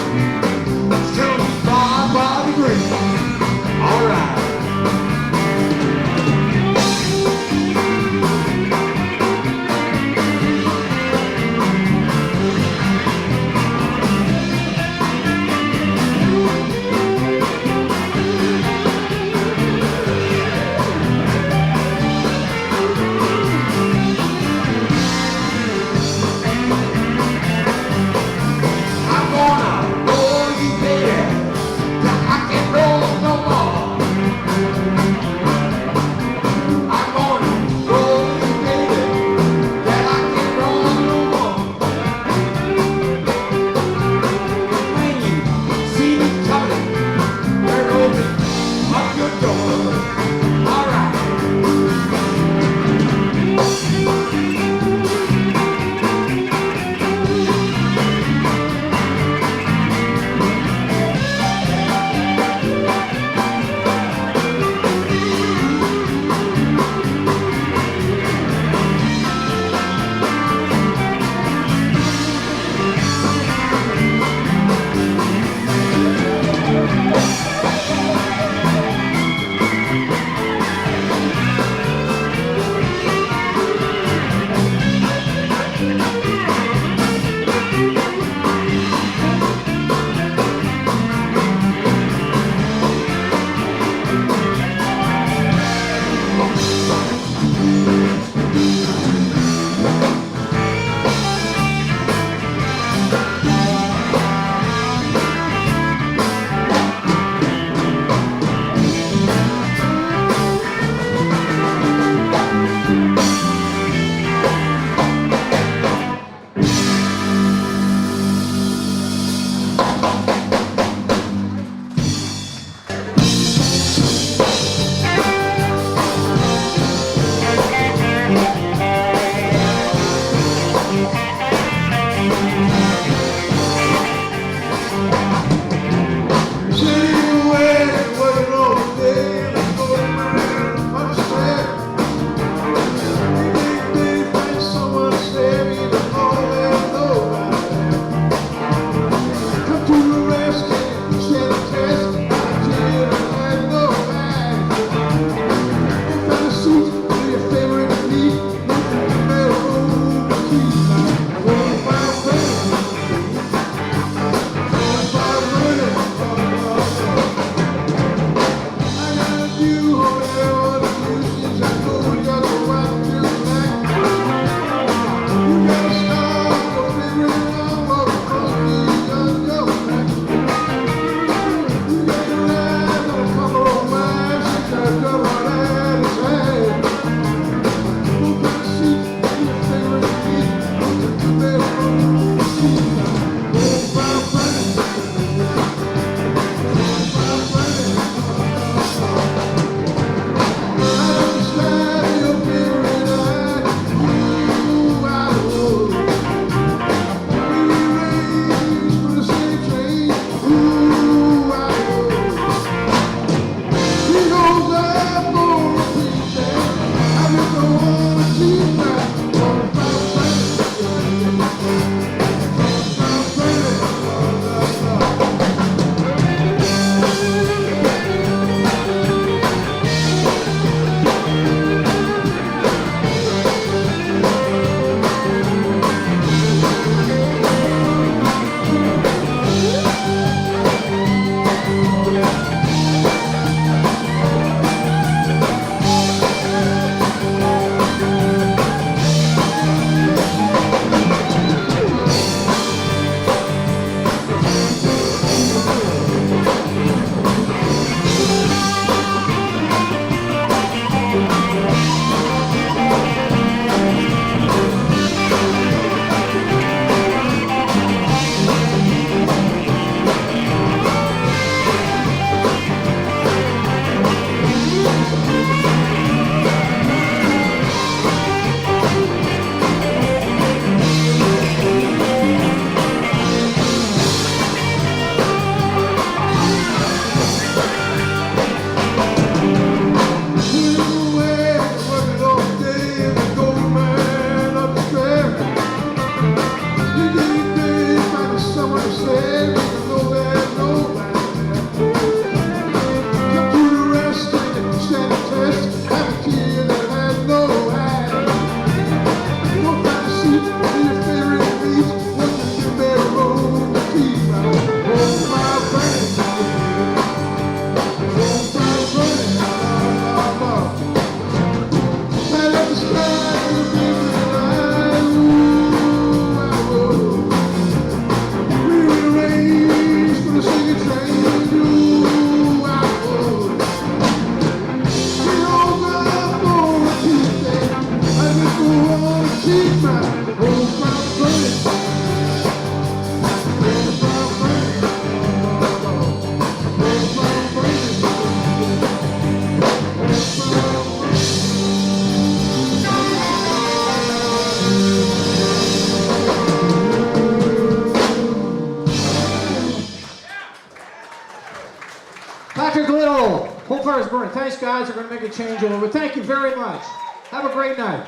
Old fire's burning. Thanks, guys. We're going to make a changeover. But thank you very much. Have a great night.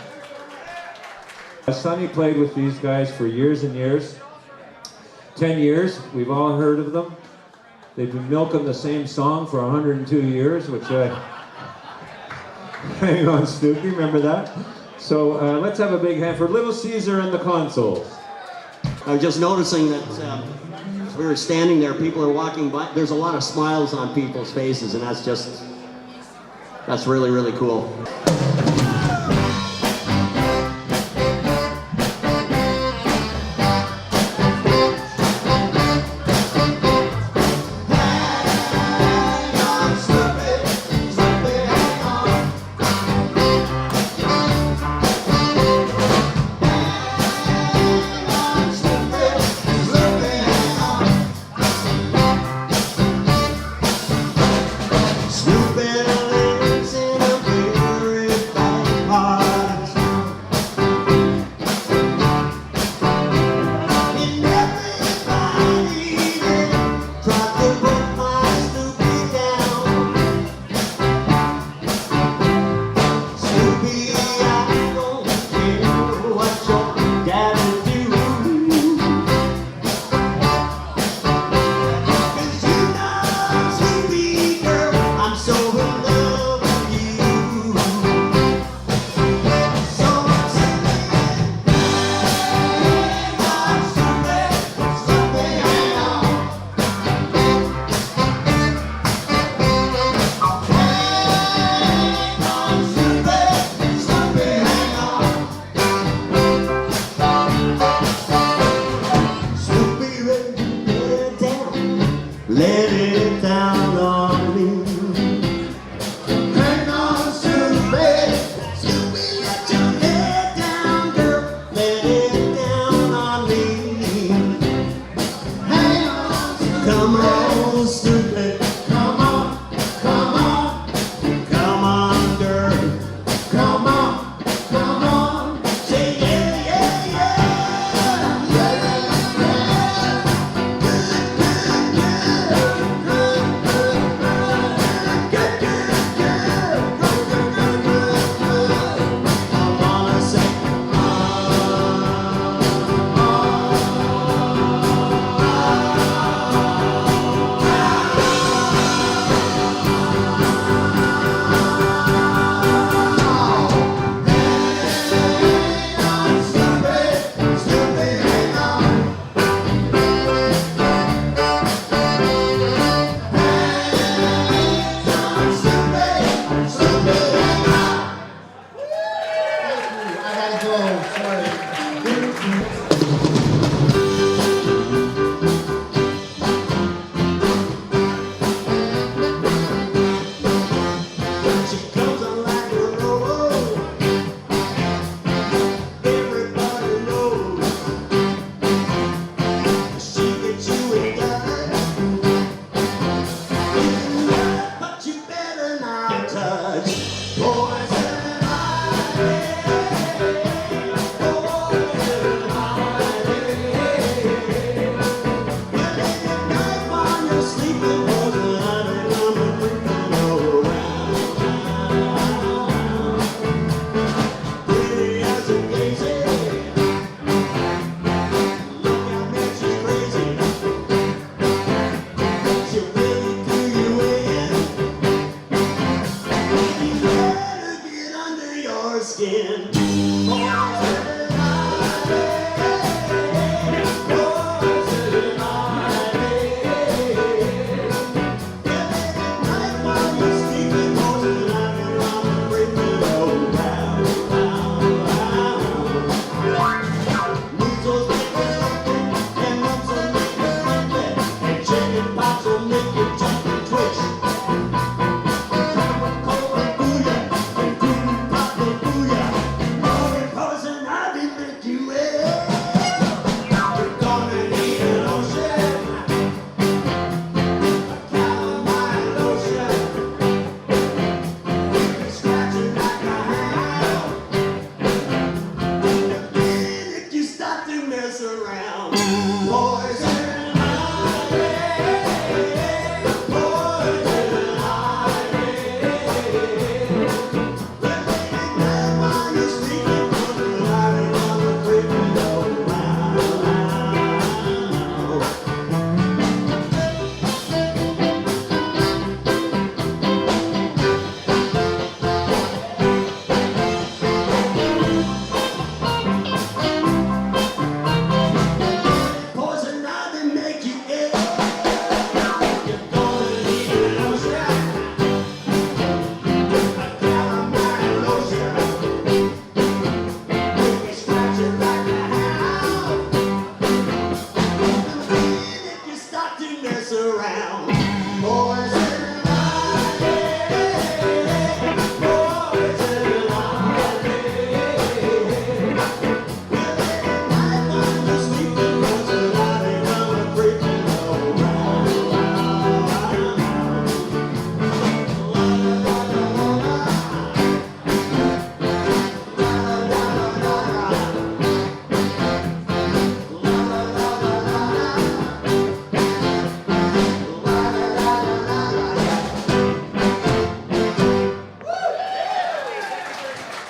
Sonny played with these guys for years and years. 10 years. We've all heard of them. They've been milking the same song for 102 years, which hang on, Snoopy, remember that? So let's have a big hand for Little Caesar and the Consoles. I was just noticing that as we were standing there, people are walking by. There's a lot of smiles on people's faces, and that's really, really cool.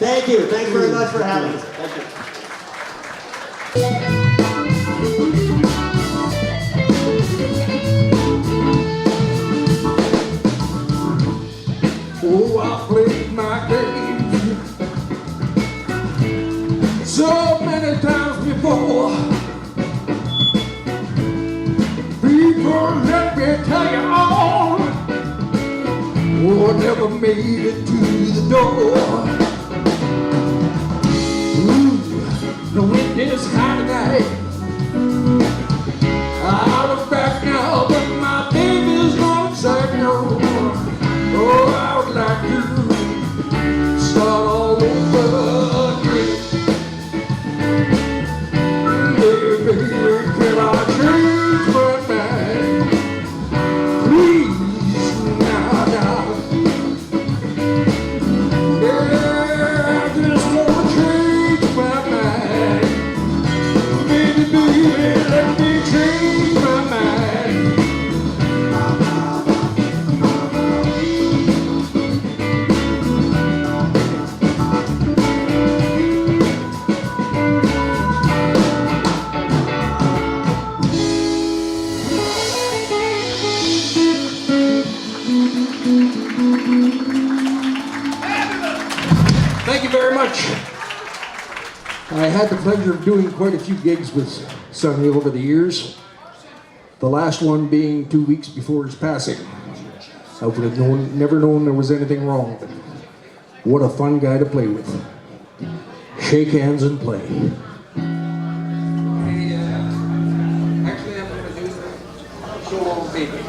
Thank you. Thanks very much for having us. Thank you. Oh, I played my game so many times before. People, let me tell you all, oh, I never made it to the door. Ooh, the wind is high tonight. Out of back now, but my baby's gonna say no. Oh, I would like to start all over again. Baby, can I change my mind? Please, now, now. Yeah, I just wanna change my mind. Baby, baby, let me change my mind. Thank you very much. I had the pleasure of doing quite a few gigs with Sonny over the years. The last one being 2 weeks before his passing. I would have never known there was anything wrong with him. What a fun guy to play with. Shake hands and play. Actually, I'm going to do the show on baby.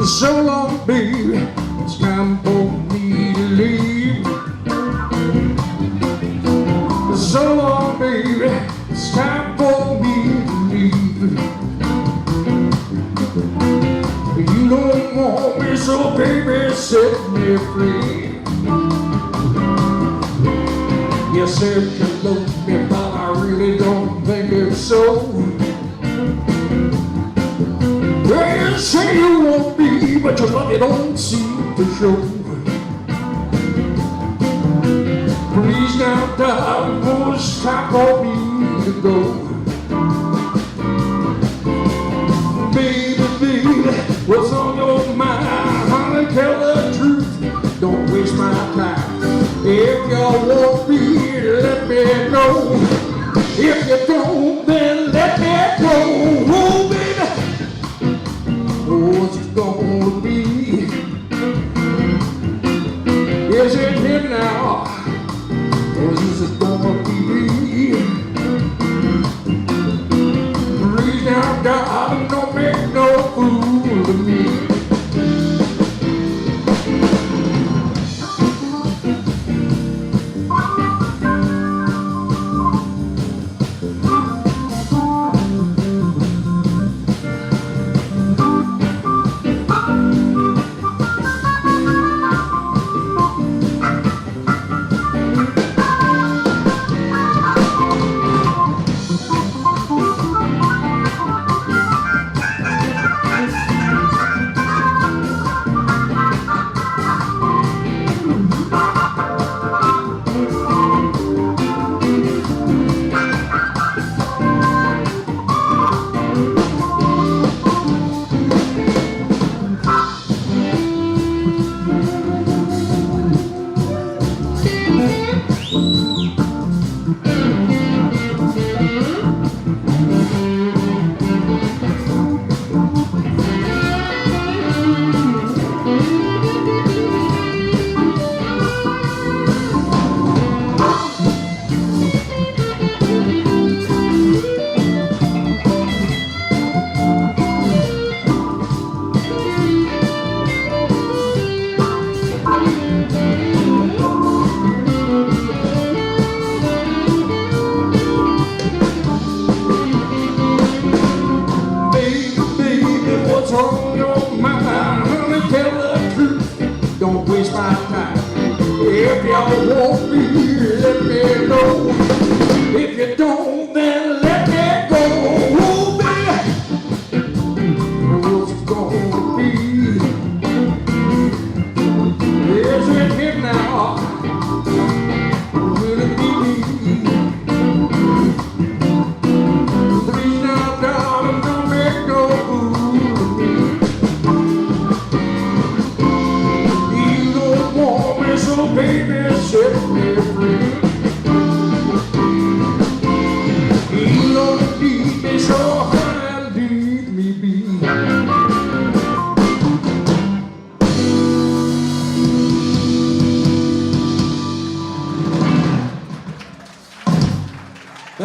So long, baby, it's time for me to leave. So long, baby, it's time for me to leave. You don't want me, so baby, set me free. You said you love me, but I really don't think it's so. Well, you say you want me, but your love you don't seem to show. Please now, darling, oh, it's time for me to go. Baby, baby, what's on your mind? Honey, tell the truth, don't waste my time. If you want me, let me know. If you don't, then let me go. Oh, baby. What's it gonna be? Is it him now? Or is it gonna be? Reach down, darling, don't make no fool of me. Don't waste my time. If y'all want me, let me know.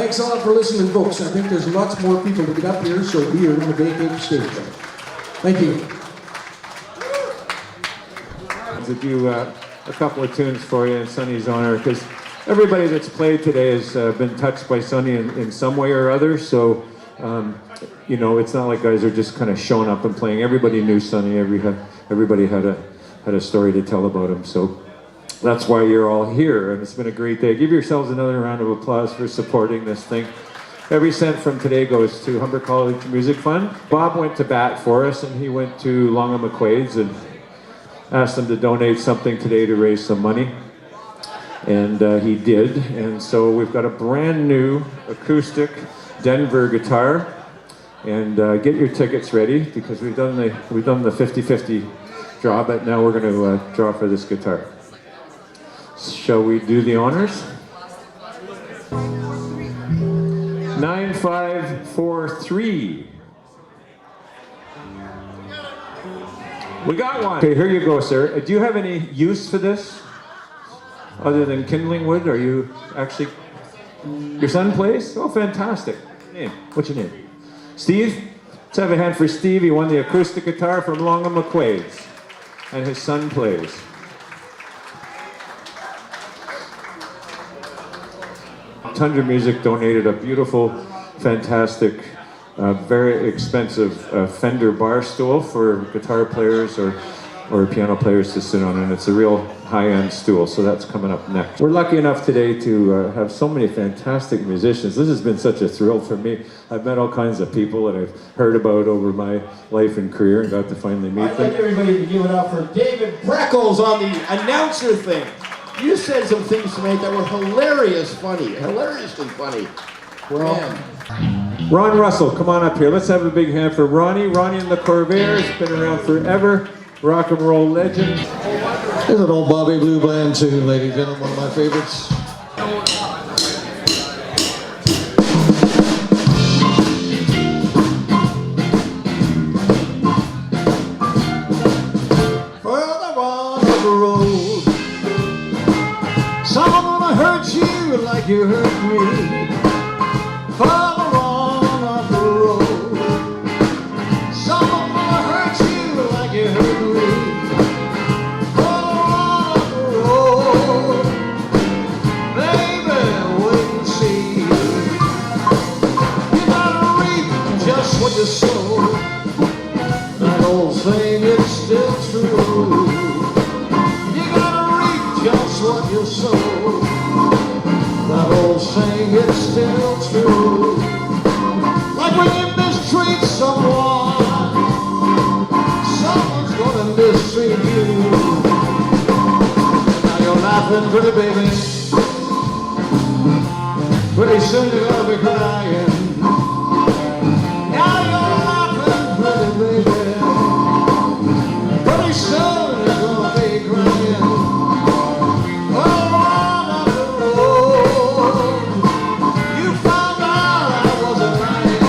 Thanks a lot for listening, folks. I think there's lots more people to get up here, so we are going to vacate the stage. Thank you. To do a couple of tunes for you in Sonny's honor, because everybody that's played today has been touched by Sonny in some way or other. So, you know, it's not like guys are just kind of showing up and playing. Everybody knew Sonny. Everybody had a story to tell about him. So that's why you're all here, and it's been a great day. Give yourselves another round of applause for supporting this thing. Every cent from today goes to Humber College Music Fund. Bob went to bat for us, and he went to Long and McQuaid's and asked them to donate something today to raise some money. And he did. And so we've got a brand new acoustic Denver guitar. And get your tickets ready, because we've done the 50-50 draw, but now we're going to draw for this guitar. Shall we do the honors? 9543. We got one. Okay, here you go, sir. Do you have any use for this other than kindling wood? Are you actually... Your son plays? Oh, fantastic. Name? What's your name? Steve? Let's have a hand for Steve. He won the acoustic guitar from Long and McQuaid's, and his son plays. Tundra Music donated a beautiful, fantastic, very expensive Fender bar stool for guitar players or piano players to sit on, and it's a real high-end stool, so that's coming up next. We're lucky enough today to have so many fantastic musicians. This has been such a thrill for me. I've met all kinds of people that I've heard about over my life and career and got to finally meet I'd them. like everybody to give it up for David Breckels on the announcer thing. You said some things tonight that were hilariously funny. Well, Ron Russell, come on up here. Let's have a big hand for Ronnie. Ronnie and the Corvairs, been around forever. Rock and roll legend. Here's an old Bobby Blue band tune, ladies and gentlemen, one of my favorites. Further on the road, someone gonna hurt you like you hurt me. Further on the road, someone gonna hurt you like you hurt me. What you sow, that old saying, it's still true. You gotta reap just what you sow, that old saying, it's still true. Like when you mistreat someone, someone's gonna mistreat you. Now you're laughing, pretty baby, pretty soon you're gonna be crying. Pretty soon you're gonna be crying. Oh, on the road, you found out I wasn't lying.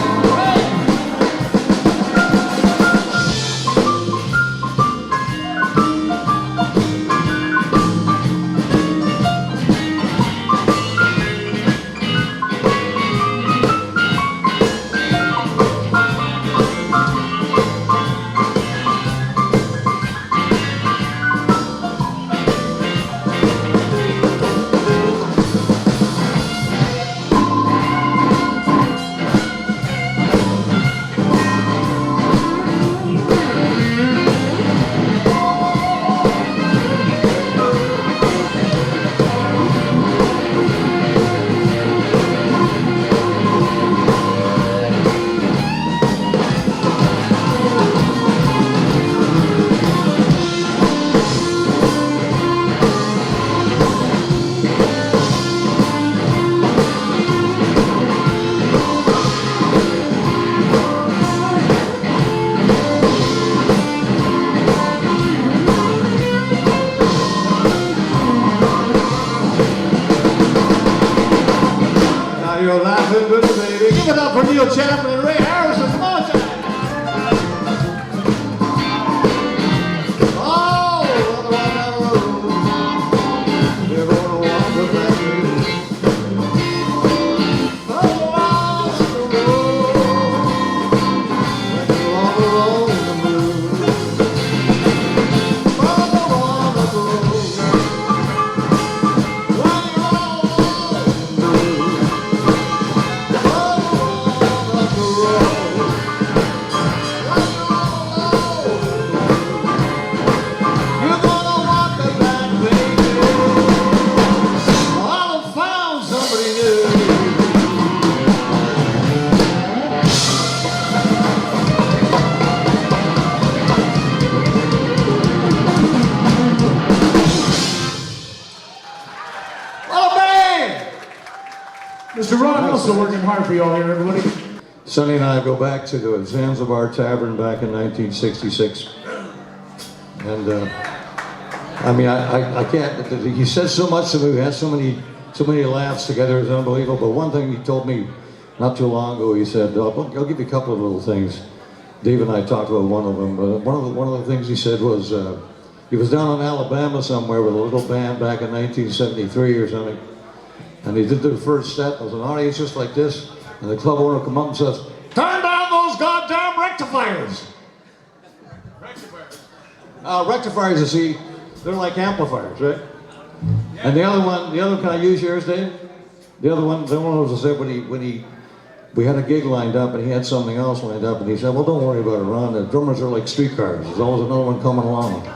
Give it up for Neil Chapman and Ray Harrison. Come on, Jack. Oh, on the way down the road. They're gonna walk with that news. Oh, Mr. Ron also working hard for you all here, everybody. Sonny and I go back to the Zanzibar Tavern back in 1966. And I mean, I can't, he says so much to me, we had so many laughs together, it's unbelievable. But one thing he told me not too long ago, he said, I'll give you a couple of little things. Dave and I talked about one of them, but one of the things he said was, he was down in Alabama somewhere with a little band back in 1973 or something. And he did their first set, there was an audience just like this, and the club owner come up and says, "Turn down those goddamn rectifiers!" Rectifiers, you see, they're like amplifiers, right? And the other one, can I use yours, Dave? The other one was I said we had a gig lined up and he had something else lined up and he said, "Well, don't worry about it, Ron. The drummers are like streetcars. There's always another one coming along."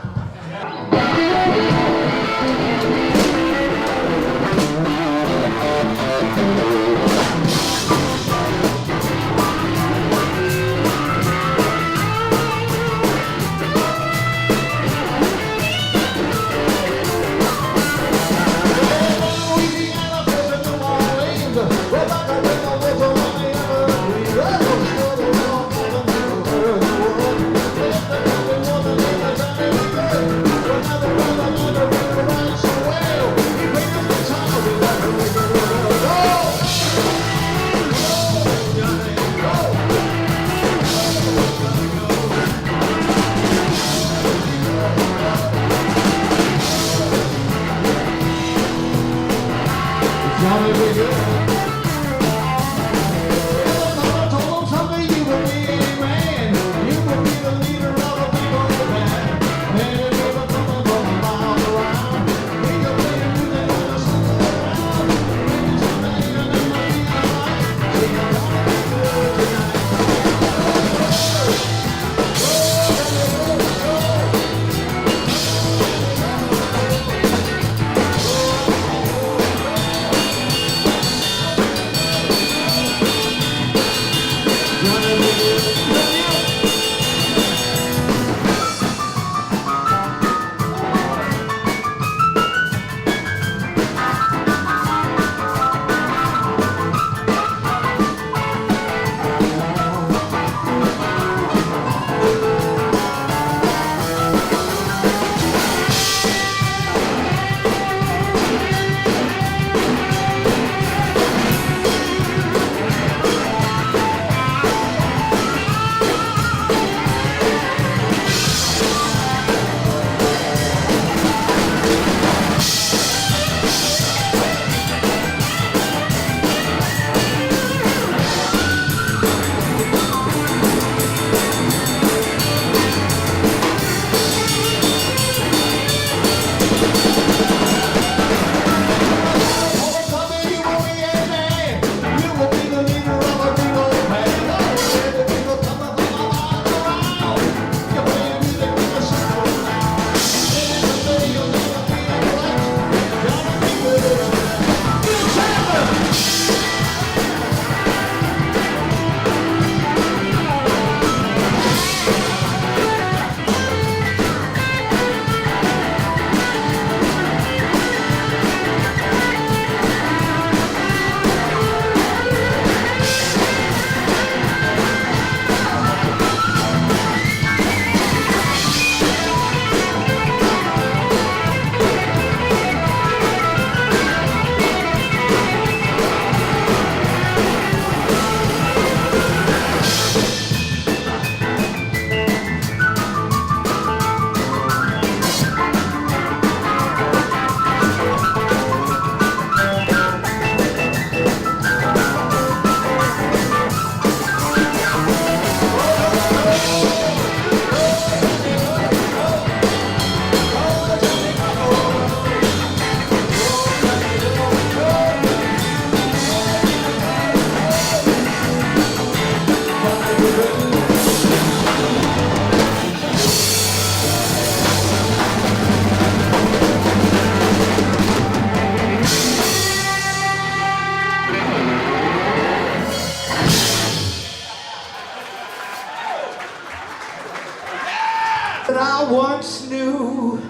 That I once knew.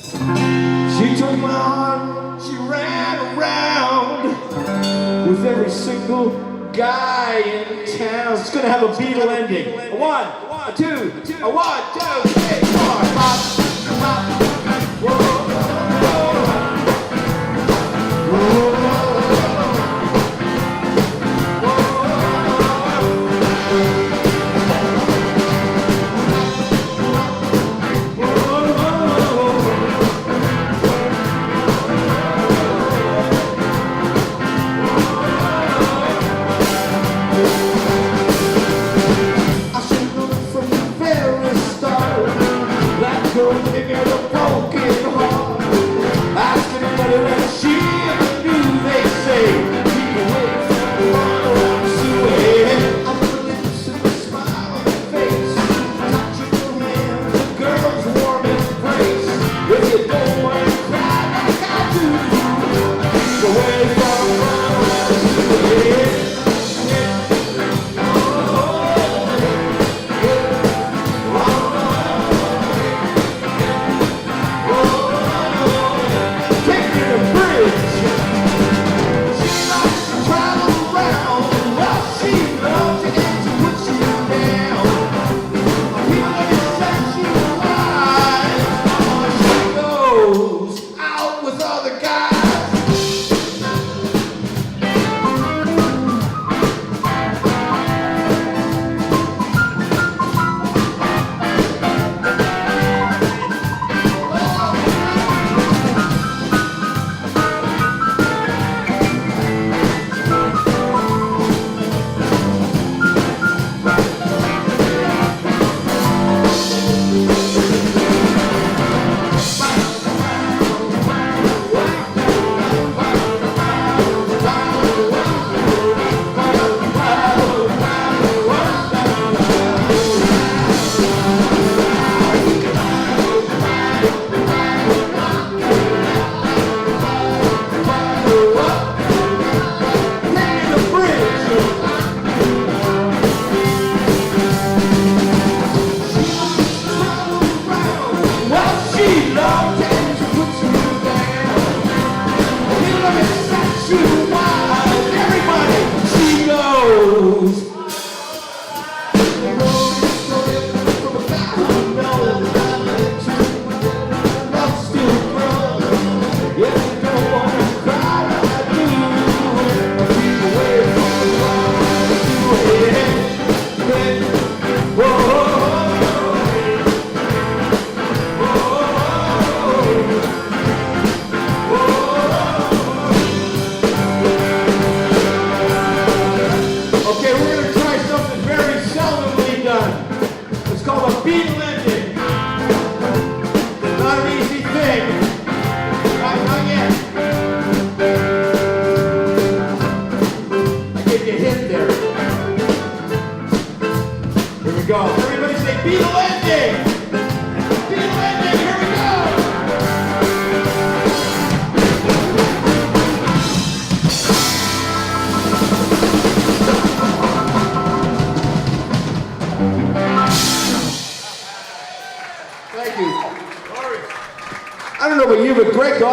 She took my heart, she ran around with every single guy in town. It's gonna have a Beatle ending. A 1, a 2, a 1, 2, 3, 4, 5.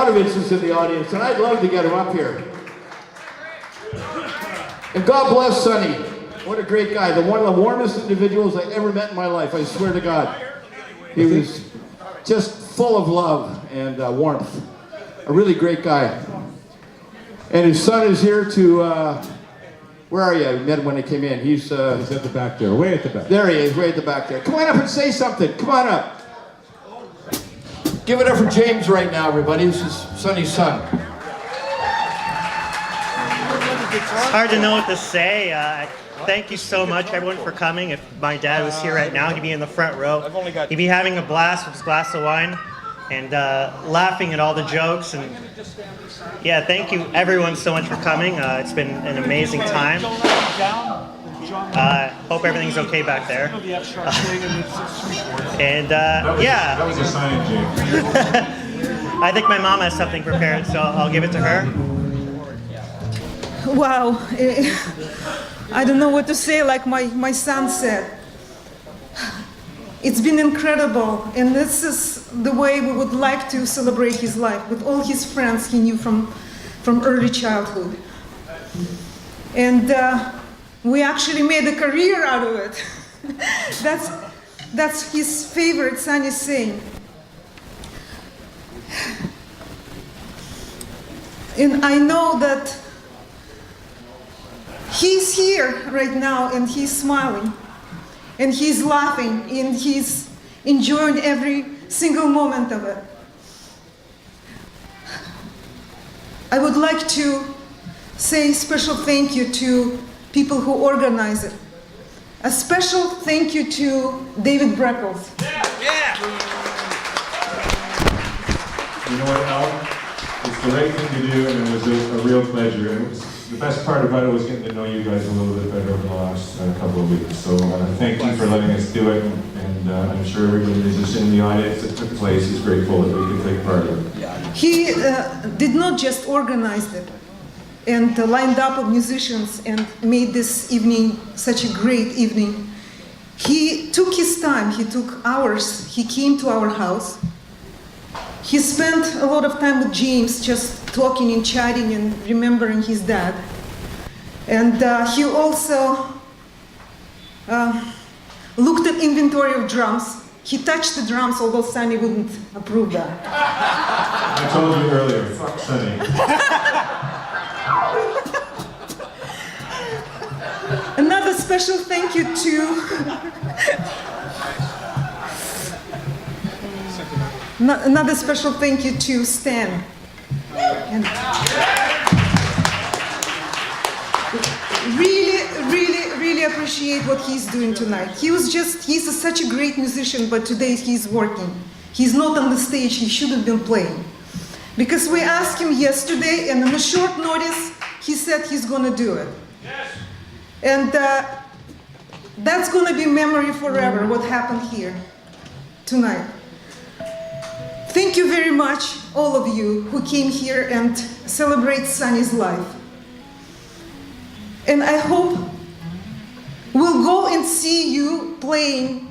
Is in the audience, and I'd love to get him up here. And God bless Sonny. What a great guy. One of the warmest individuals I ever met in my life, I swear to God. He was just full of love and warmth. A really great guy. And his son is here to, where are you? I met him when he came in. He's at the back there, way at the back. There he is, way at the back there. Come on up and say something. Come on up. Give it up for James right now, everybody. This is Sonny's son. It's hard to know what to say. Thank you so much, everyone, for coming. If my dad was here right now, he'd be in the front row. He'd be having a blast with his glass of wine and laughing at all the jokes. And yeah, thank you, everyone, so much for coming. It's been an amazing time. Hope everything's okay back there. And yeah. That was a sign, James. I think my mom has something prepared, so I'll give it to her. Wow. I don't know what to say, like my son said. It's been incredible, and this is the way we would like to celebrate his life, with all his friends he knew from early childhood. And we actually made a career out of it. That's his favorite Sonny saying. And I know that he's here right now and he's smiling and he's laughing and he's enjoying every single moment of it. I would like to say a special thank you to people who organize it. A special thank you to David Breckels. You know what, Alan? It's the right thing to do, and it was a real pleasure. And it was, the best part about it was getting to know you guys a little bit better over the last couple of weeks. So thank you for letting us do it, and I'm sure everybody who's just in the audience that took place is grateful that we could take part of it. He did not just organize it and lined up of musicians and made this evening such a great evening. He took his time, he took hours, he came to our house. He spent a lot of time with James, just talking and chatting and remembering his dad. And he also looked at inventory of drums. He touched the drums, although Sonny wouldn't approve that. I told you earlier, fuck Sonny. Another special thank you to another special thank you to Stan. And really appreciate what he's doing tonight. He's such a great musician, but today he's working. He's not on the stage, he should have been playing. Because we asked him yesterday, and on a short notice, he said he's gonna do it. And that's gonna be memory forever, what happened here tonight. Thank you very much, all of you who came here and celebrate Sonny's life. And I hope we'll go and see you playing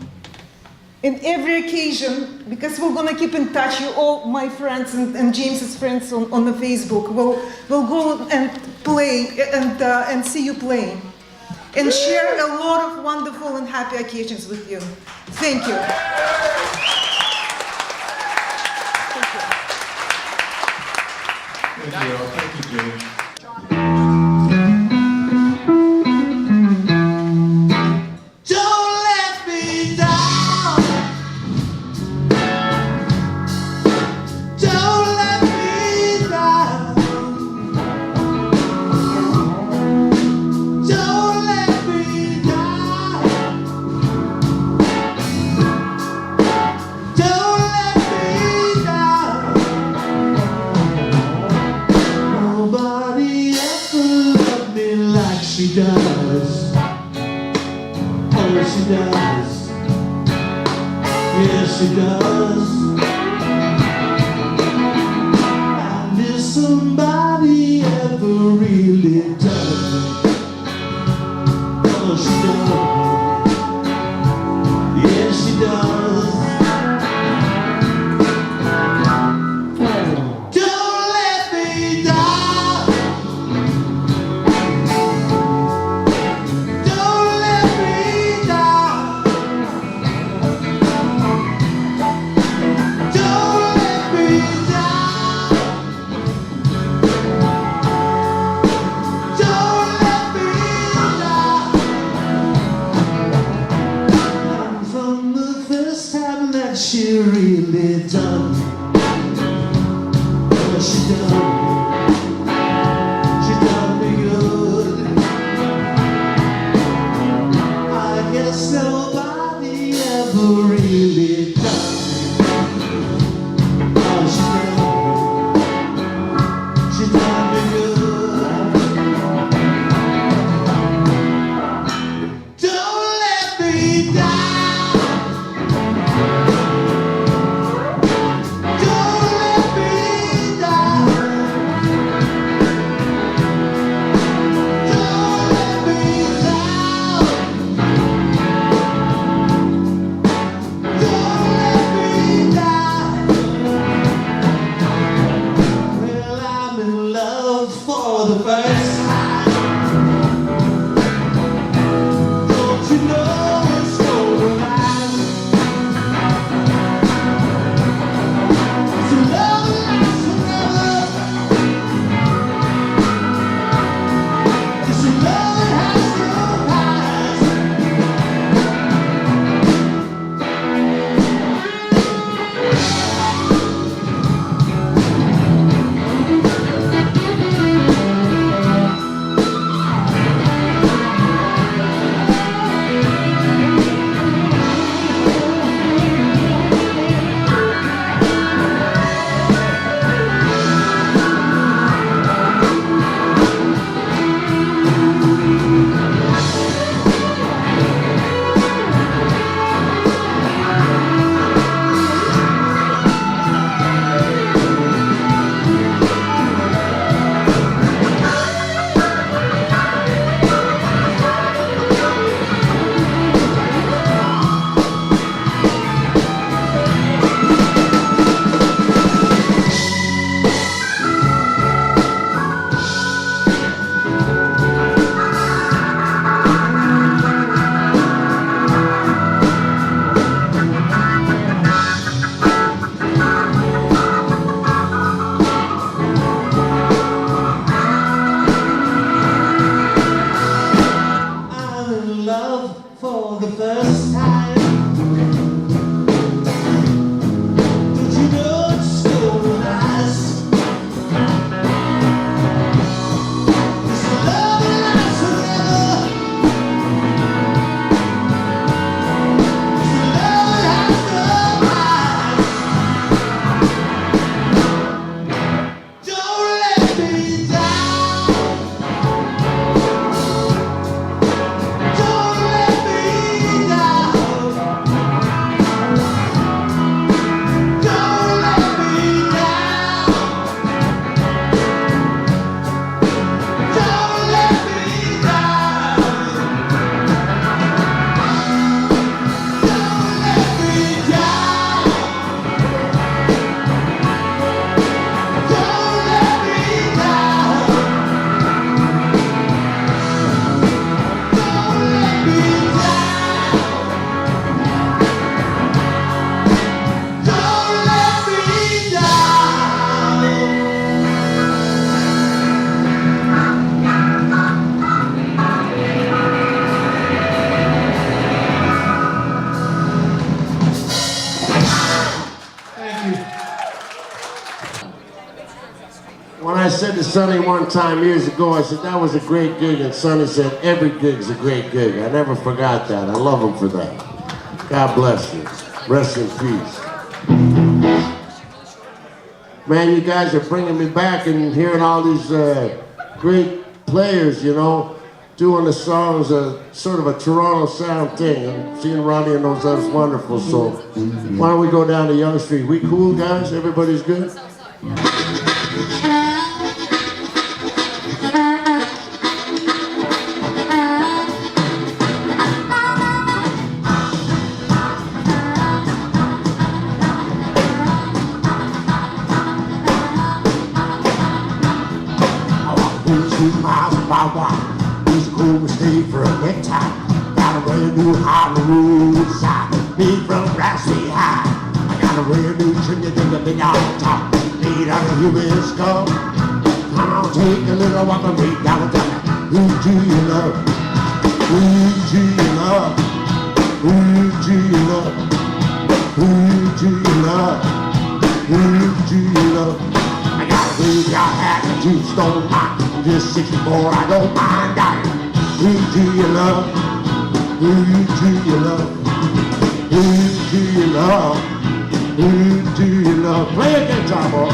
in every occasion, because we're gonna keep in touch, you all my friends and James's friends on the Facebook. We'll go and play and see you playing and share a lot of wonderful and happy occasions with you. Thank you. Thank you. Thank you, James. Don't let me down. Don't let me down. Don't let me down. Don't let me down. Nobody ever loved me like she does. Oh, she does. Yes, she does. I miss somebody ever really does. Oh, she does. Yes, she does. Don't let me down. Don't let me down. Don't let me down. Don't let me down. And from the first time that she really done me, oh, she done me good. I guess nobody ever really done me. Oh, she done me good. Don't let me down. Don't let me down. Don't let me down. Don't let me down. Well, I'm in love for the first time. Sonny one time years ago, I said, that was a great gig, and Sonny said, every gig's a great gig. I never forgot that. I love him for that. God bless you. Rest in peace. Man, you guys are bringing me back and hearing all these great players, you know, doing the songs, sort of a Toronto sound thing. And seeing Ronnie and those others wonderful. So why don't we go down to Yonge Street? We cool, guys? Everybody's good? He's a cool mistake for a necktie. Got a brand new Hollywood side. Made from Grassy High. I got a brand new chimney thing, a big on top. Made out of human skull. Come on, take a little walk with me down the town. Who do you love? Who do you love? Who do you love? Who do you love? Who do you love? I got a big job hat and 2 stone pot. I'm just 64, I don't mind dying. Who do you love? Who do you love? Who do you love? Who do you love? Play a guitar, boy.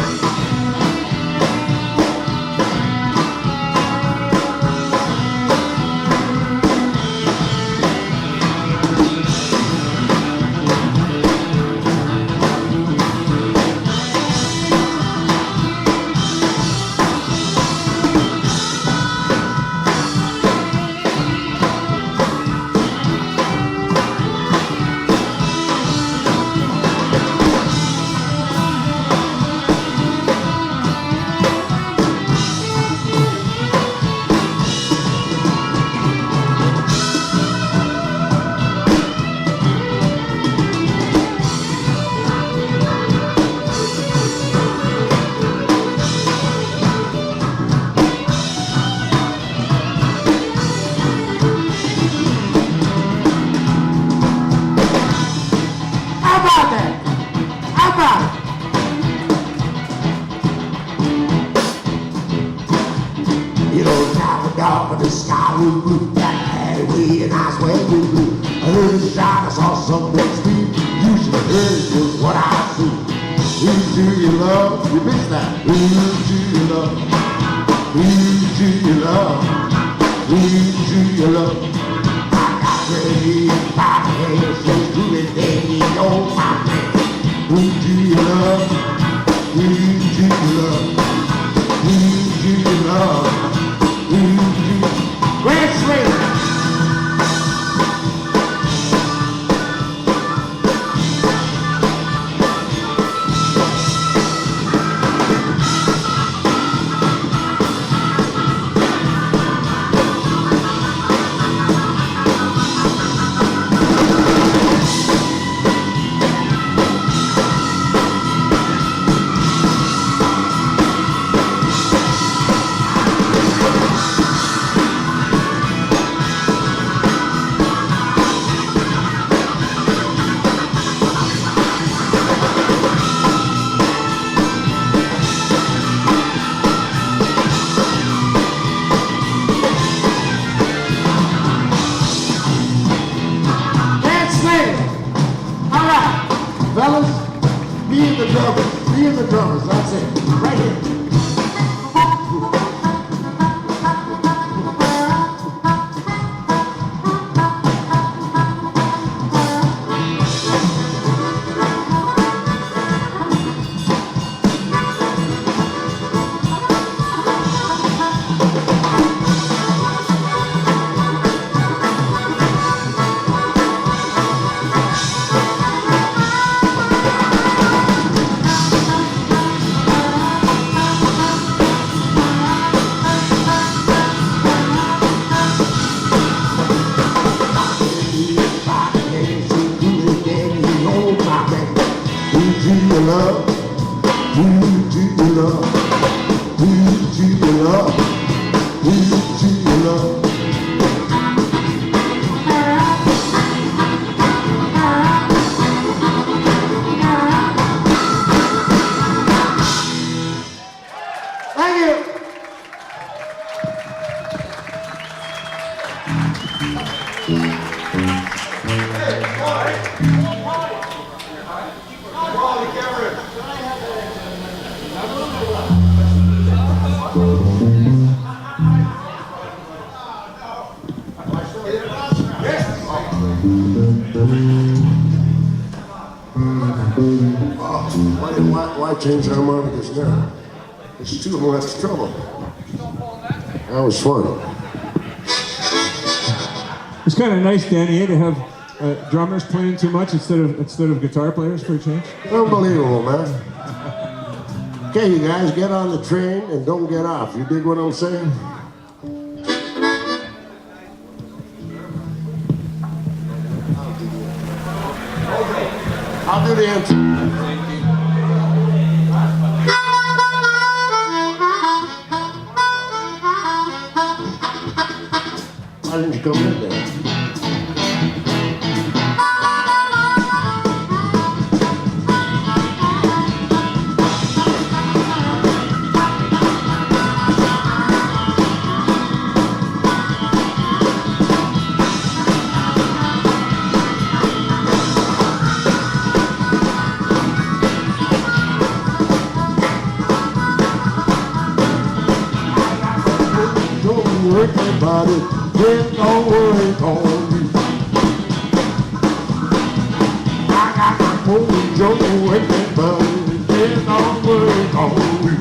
Why change harmonicas now? It's too much trouble. That was fun. It's kind of nice, Danny, to have drummers playing too much instead of guitar players for a change. Unbelievable, man. Okay, you guys, get on the train and don't get off. You dig what I'm saying? I'll do the answer. Why didn't you come in there? Everybody, just don't worry on me. I got my mojo, everybody, just don't worry on me.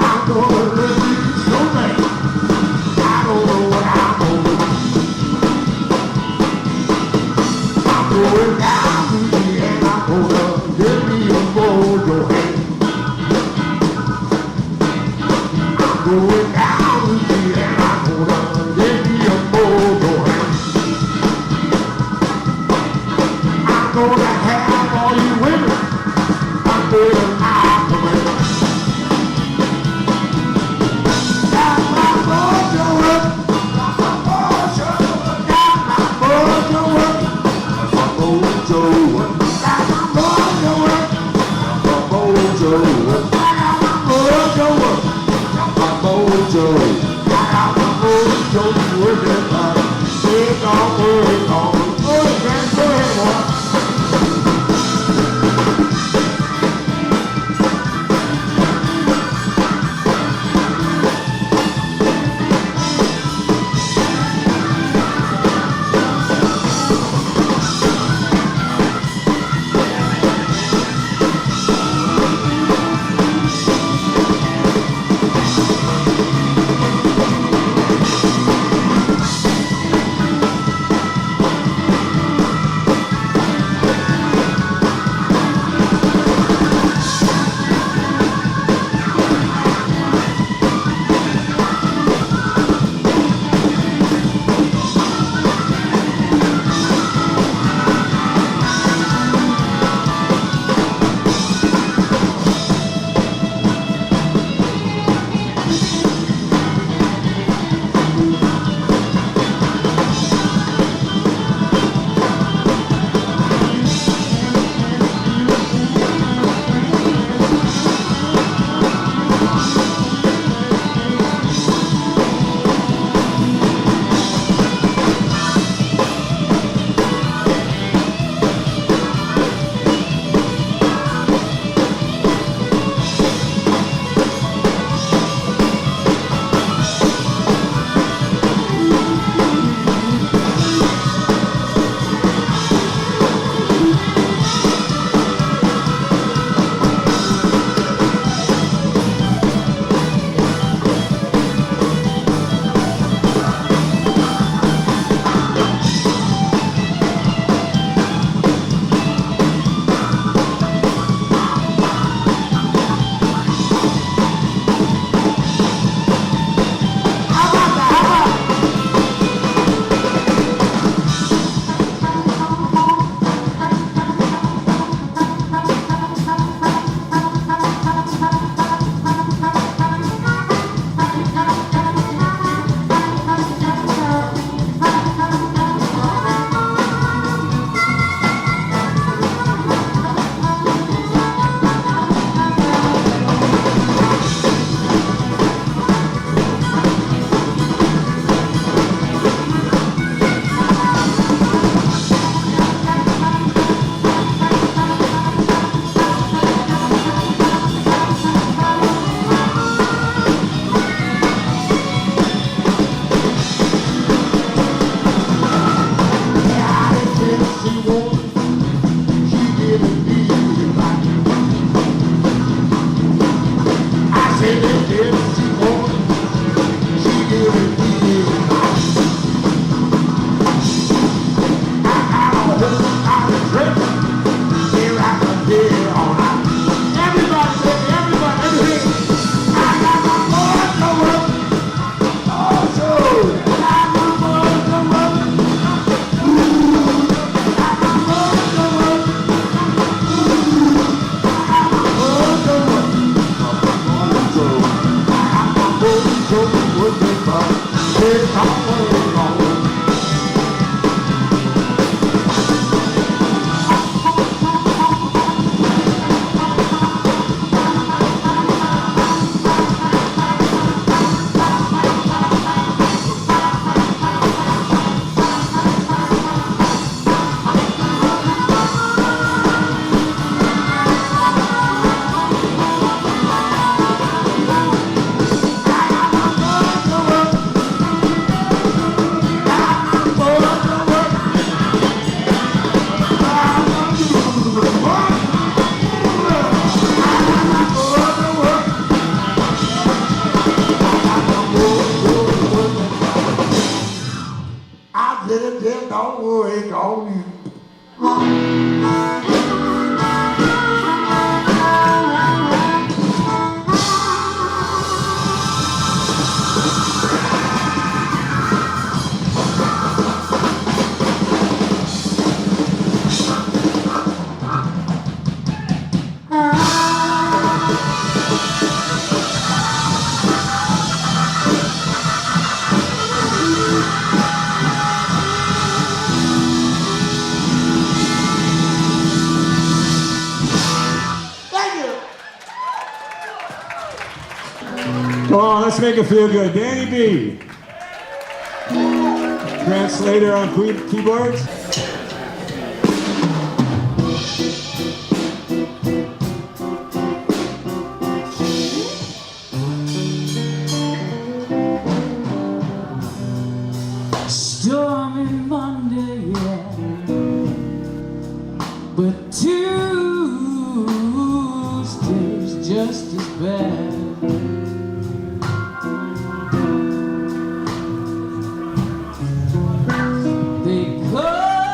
I'm gonna love you so bad, I don't know what I'm gonna do. I'm going down to the end, I'm gonna give me a mojo hand. Going down to the end, I'm gonna give me a mojo hand. I'm gonna have all you women, I'm gonna have the women. Got my mojo up, got my mojo up, got my mojo up, got my mojo up, got my mojo up, got my mojo up, got my mojo up. Mojo, I got my mojo working hard. It's all working on. Oh, that's go ahead, boy. worry, don't worry, don't worry. I did it, then don't worry, don't you. Come on, let's make it feel good. Danny B. Translator on keyboards. Stormy Monday, yeah, but Tuesday's just as bad. They call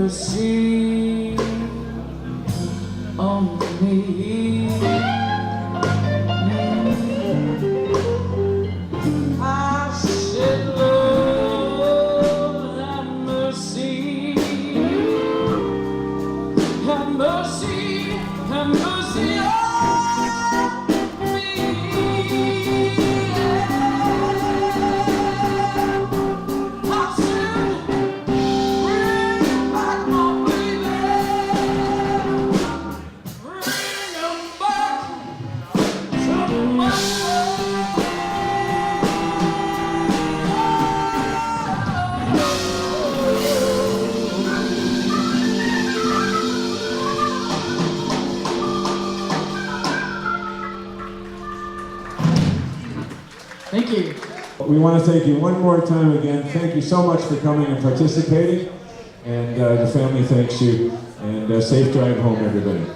mercy on me. I said, Lord, have mercy, have mercy, have mercy on me. I said, bring back my baby, bring him back to my Thank you. We want to thank you one more time again. Thank you so much for coming and participating. And the family thanks you. And safe drive home, everybody.